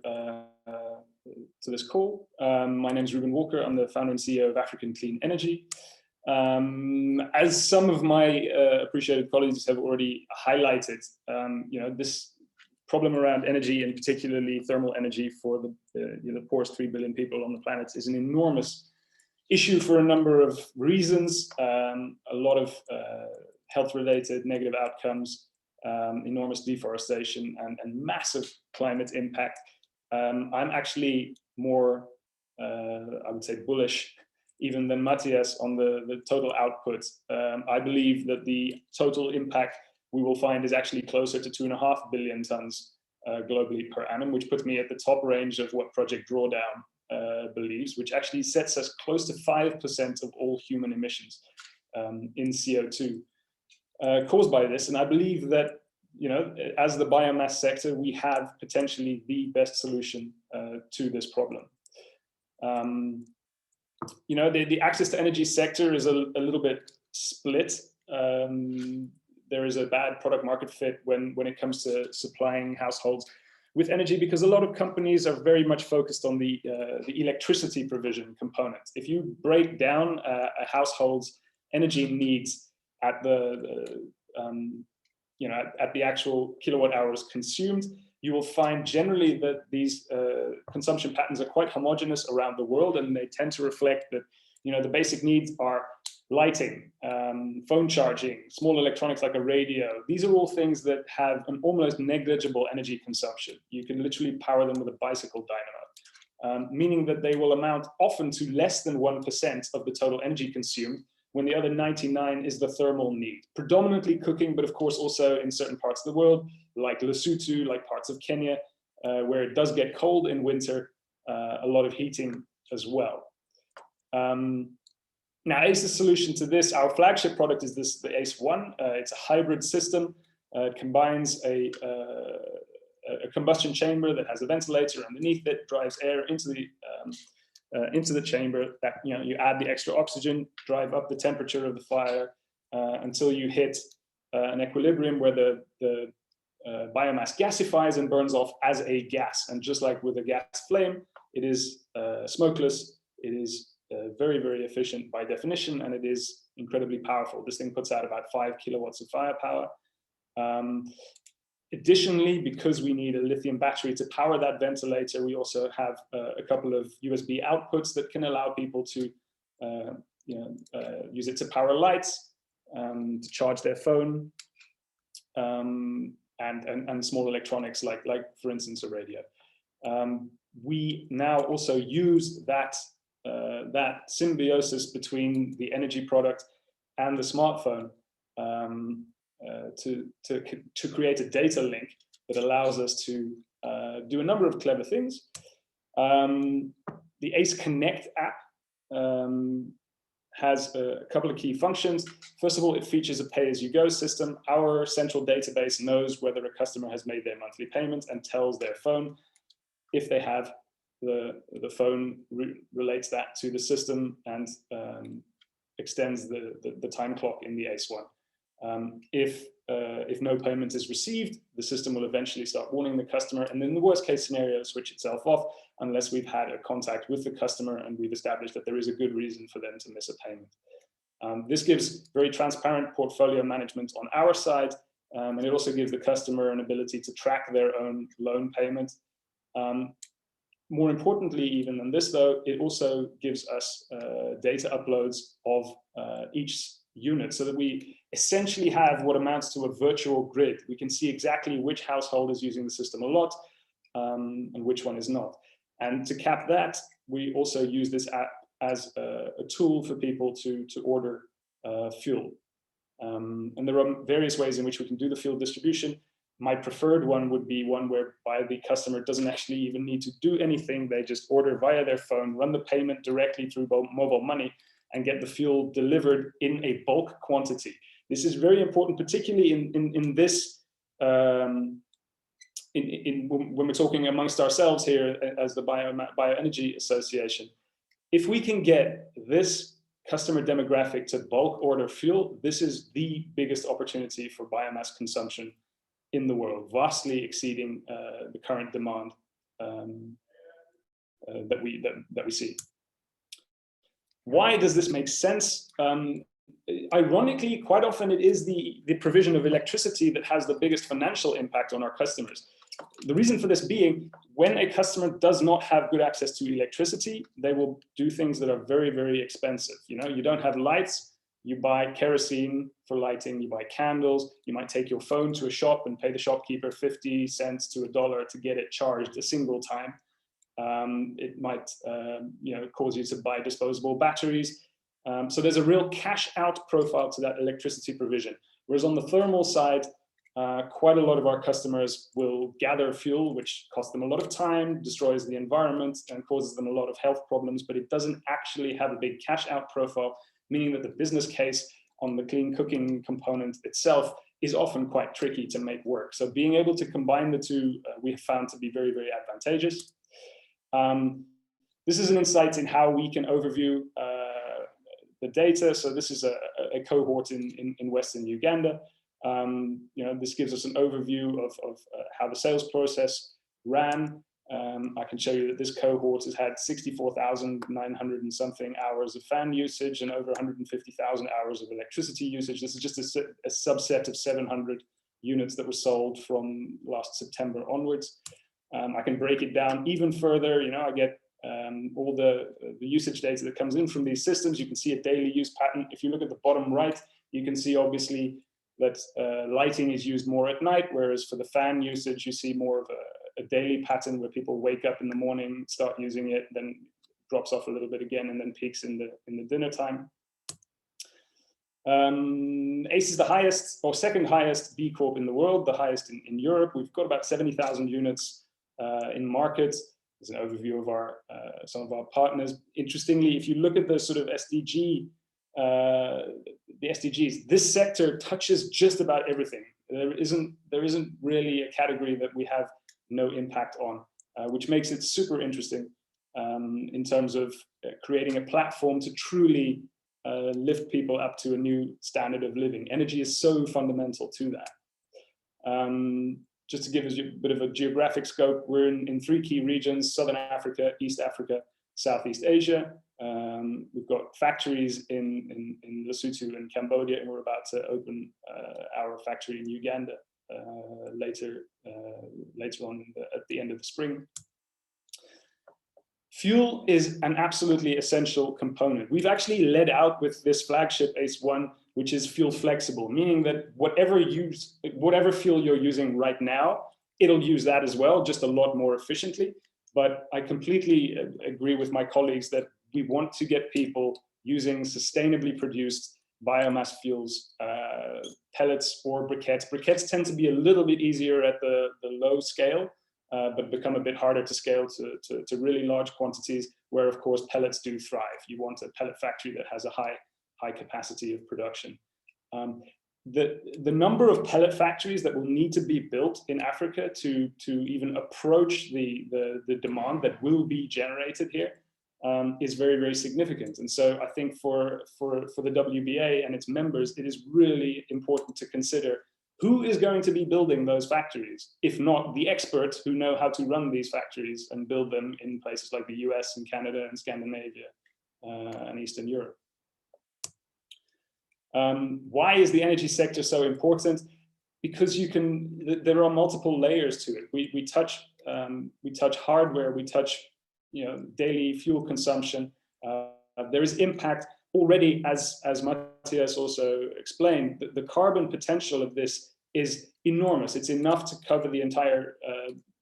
this call. My name is Ruben Walker. I'm the founder and CEO of African Clean Energy. As some of my appreciated colleagues have already highlighted, this problem around energy, and particularly thermal energy for the poorest 3 billion people on the planet, is an enormous issue for a number of reasons. A lot of health-related negative outcomes, enormous deforestation, and massive climate impact. I'm actually more, I would say, bullish even than Matthias on the total output. I believe that the total impact we will find is actually closer to 2.5 billion tons globally per annum, which puts me at the top range of what Project Drawdown believes, which actually sets us close to 5% of all human emissions in CO2 caused by this. And I believe that, as the biomass sector, we have potentially the best solution to this problem. The access to energy sector is a little bit split. There is a bad product market fit when it comes to supplying households with energy, because a lot of companies are very much focused on the electricity provision component. If you break down a household's energy needs at the actual kilowatt hours consumed, you will find generally that these consumption patterns are quite homogeneous around the world, and they tend to reflect that the basic needs are lighting, phone charging, small electronics like a radio. These are all things that have an almost negligible energy consumption. You can literally power them with a bicycle dynamo, meaning that they will amount often to less than 1% of the total energy consumed, when the other 99 is the thermal need. Predominantly cooking, but of course also in certain parts of the world, like Lesotho, like parts of Kenya, where it does get cold in winter, a lot of heating as well. Now, ACE's solution to this, our flagship product is the ACE1. It's a hybrid system. It combines a combustion chamber that has a ventilator underneath it, drives air into the chamber. That you add the extra oxygen, drive up the temperature of the fire until you hit an equilibrium where the biomass gasifies and burns off as a gas. And just like with a gas flame, it is smokeless. It is very, very efficient by definition, and it is incredibly powerful. This thing puts out about 5 kilowatts of firepower. Additionally, because we need a lithium battery to power that ventilator, we also have a couple of USB outputs that can allow people to use it to power lights, to charge their phone, and small electronics like for instance a radio. We now also use that symbiosis between the energy product and the smartphone to create a data link that allows us to do a number of clever things. The ACE Connect app has a couple of key functions. First of all, it features a pay-as-you-go system. Our central database knows whether a customer has made their monthly payment and tells their phone. If they have, the phone relates that to the system and extends the time clock in the ACE1. If no payment is received, the system will eventually start warning the customer, and in the worst case scenario, switch itself off unless we've had a contact with the customer and we've established that there is a good reason for them to miss a payment. This gives very transparent portfolio management on our side, and it also gives the customer an ability to track their own loan payment. More importantly, even than this though, it also gives us data uploads of each unit, so that we essentially have what amounts to a virtual grid. We can see exactly which household is using the system a lot and which one is not. And to cap that, we also use this app as a tool for people to order fuel. And there are various ways in which we can do the fuel distribution. My preferred one would be one whereby the customer doesn't actually even need to do anything. They just order via their phone, run the payment directly through mobile money, and get the fuel delivered in a bulk quantity. This is very important, particularly in this, when we're talking amongst ourselves here as the Bioenergy Association. If we can get this customer demographic to bulk order fuel, this is the biggest opportunity for biomass consumption in the world, vastly exceeding the current demand that we see. Why does this make sense? Ironically, quite often it is the provision of electricity that has the biggest financial impact on our customers. The reason for this being, when a customer does not have good access to electricity, they will do things that are very, very expensive. You know, you don't have lights, you buy kerosene for lighting, you buy candles, you might take your phone to a shop and pay the shopkeeper 50 cents to $1 to get it charged a single time. It might cause you to buy disposable batteries. So there's a real cash out profile to that electricity provision. Whereas on the thermal side, quite a lot of our customers will gather fuel, which costs them a lot of time, destroys the environment, and causes them a lot of health problems, but it doesn't actually have a big cash out profile, meaning that the business case on the clean cooking component itself is often quite tricky to make work. So being able to combine the two, we have found to be very, very advantageous. This is an insight in how we can overview the data. So this is a cohort in Western Uganda. This gives us an overview of how the sales process ran. I can show you that this cohort has had 64,900 and something hours of fan usage and over 150,000 hours of electricity usage. This is just a subset of 700 units that were sold from last September onwards. I can break it down even further. I get all the usage data that comes in from these systems. You can see a daily use pattern. If you look at the bottom right, you can see obviously that lighting is used more at night, whereas for the fan usage, you see more of a daily pattern where people wake up in the morning, start using it, then drops off a little bit again, and then peaks in the dinner time. ACE is the highest or second highest B Corp in the world, the highest in Europe. We've got about 70,000 units in market. There's an overview of some of our partners. Interestingly, if you look at the sort of the SDGs, this sector touches just about everything. There isn't really a category that we have no impact on, which makes it super interesting in terms of creating a platform to truly lift people up to a new standard of living. Energy is so fundamental to that. Just to give us a bit of a geographic scope, we're in 3 key regions: Southern Africa, East Africa, Southeast Asia. We've got factories in Lesotho and Cambodia, and we're about to open our factory in Uganda later on at the end of the spring. Fuel is an absolutely essential component. We've actually led out with this flagship ACE1, which is fuel flexible, meaning that whatever fuel you're using right now, it'll use that as well, just a lot more efficiently. But I completely agree with my colleagues that we want to get people using sustainably produced biomass fuels, pellets or briquettes. Briquettes tend to be a little bit easier at the low scale, but become a bit harder to scale to really large quantities, where of course pellets do thrive. You want a pellet factory that has a high capacity of production. The number of pellet factories that will need to be built in Africa to even approach the demand that will be generated here is very, very significant. And so I think for the WBA and its members, it is really important to consider who is going to be building those factories, if not the experts who know how to run these factories and build them in places like the US and Canada and Scandinavia and Eastern Europe. Why is the energy sector so important? Because there are multiple layers to it. We touch hardware, we touch daily fuel consumption. There is impact already, as Matthias also explained. The carbon potential of this is enormous. It's enough to cover the entire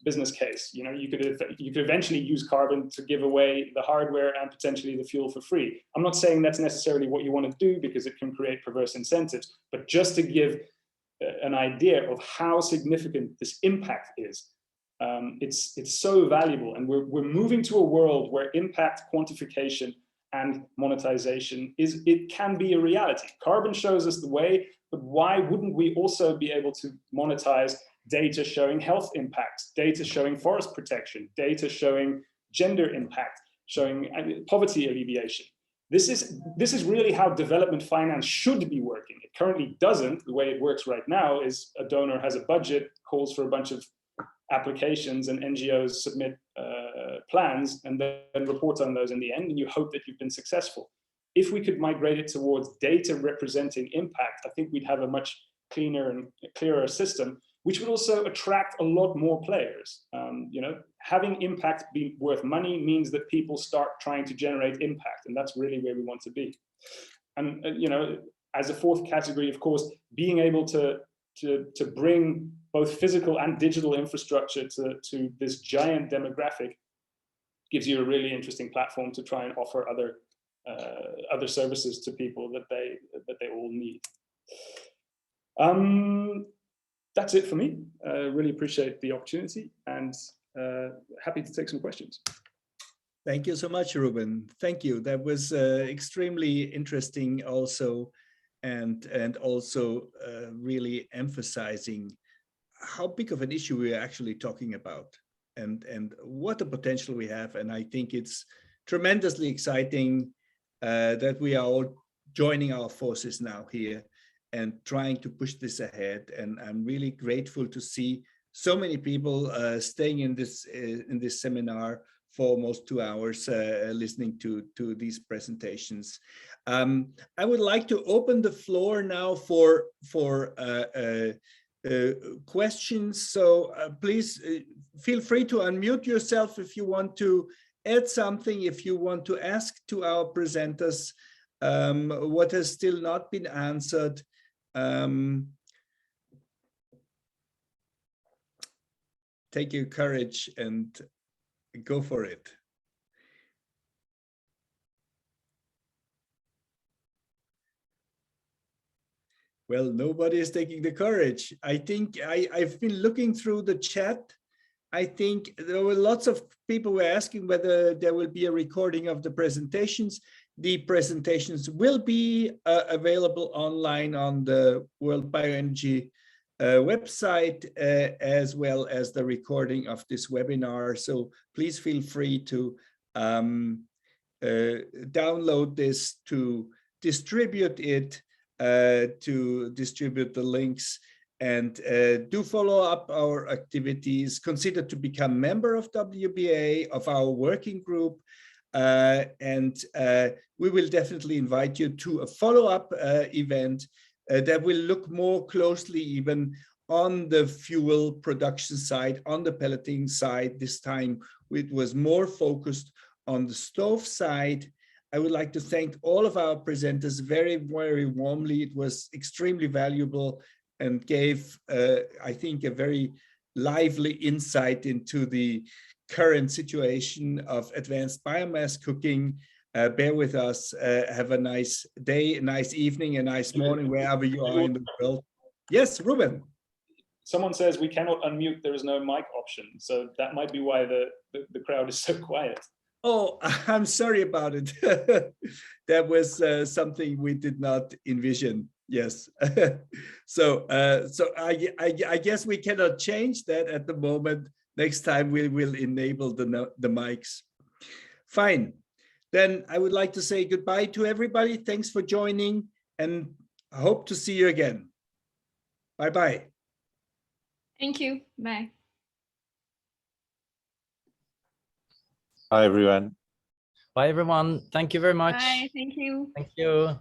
business case. You could eventually use carbon to give away the hardware and potentially the fuel for free. I'm not saying that's necessarily what you want to do, because it can create perverse incentives, but just to give an idea of how significant this impact is. It's so valuable, and we're moving to a world where impact quantification and monetization can be a reality. Carbon shows us the way, but why wouldn't we also be able to monetize data showing health impacts, data showing forest protection, data showing gender impact, showing poverty alleviation? This is really how development finance should be working. It currently doesn't. The way it works right now is a donor has a budget, calls for a bunch of applications, and NGOs submit plans and then report on those in the end, and you hope that you've been successful. If we could migrate it towards data representing impact, I think we'd have a much cleaner and clearer system, which would also attract a lot more players. Having impact be worth money means that people start trying to generate impact, and that's really where we want to be. And as a fourth category, of course, being able to bring both physical and digital infrastructure to this giant demographic gives you a really interesting platform to try and offer other services to people that they all need. That's it for me. Really appreciate the opportunity, and happy to take some questions. Thank you so much, Ruben. Thank you. That was extremely interesting also, and also really emphasizing how big of an issue we are actually talking about, and what a potential we have. And I think it's tremendously exciting that we are all joining our forces now here and trying to push this ahead. And I'm really grateful to see so many people staying in this seminar for almost 2 hours, listening to these presentations. I would like to open the floor now for questions. So please feel free to unmute yourself if you want to add something, if you want to ask to our presenters what has still not been answered. Take your courage and go for it. Well, nobody is taking the courage. I think I've been looking through the chat. I think there were lots of people who were asking whether there will be a recording of the presentations. The presentations will be available online on the World Bioenergy website, as well as the recording of this webinar. So please feel free to download this, to distribute it, to distribute the links, and do follow up our activities. Consider to become member of WBA, of our working group, and we will definitely invite you to a follow-up event that will look more closely even on the fuel production side, on the pelleting side. This time it was more focused on the stove side. I would like to thank all of our presenters very, very warmly. It was extremely valuable and gave, I think, a very lively insight into the current situation of advanced biomass cooking. Bear with us. Have a nice day, a nice evening, a nice morning, wherever you are in the world. Yes, Ruben. Someone says we cannot unmute, there is no mic option. So that might be why the crowd is so quiet. Oh, I'm sorry about it. That was something we did not envision. Yes. So I guess we cannot change that at the moment. Next time we will enable the mics. Fine. then I would like to say goodbye to everybody. Thanks for joining, and I hope to see you again. Bye-bye. Thank you. Bye. Hi, everyone. Bye, everyone. Thank you very much. Bye. Thank you. Thank you.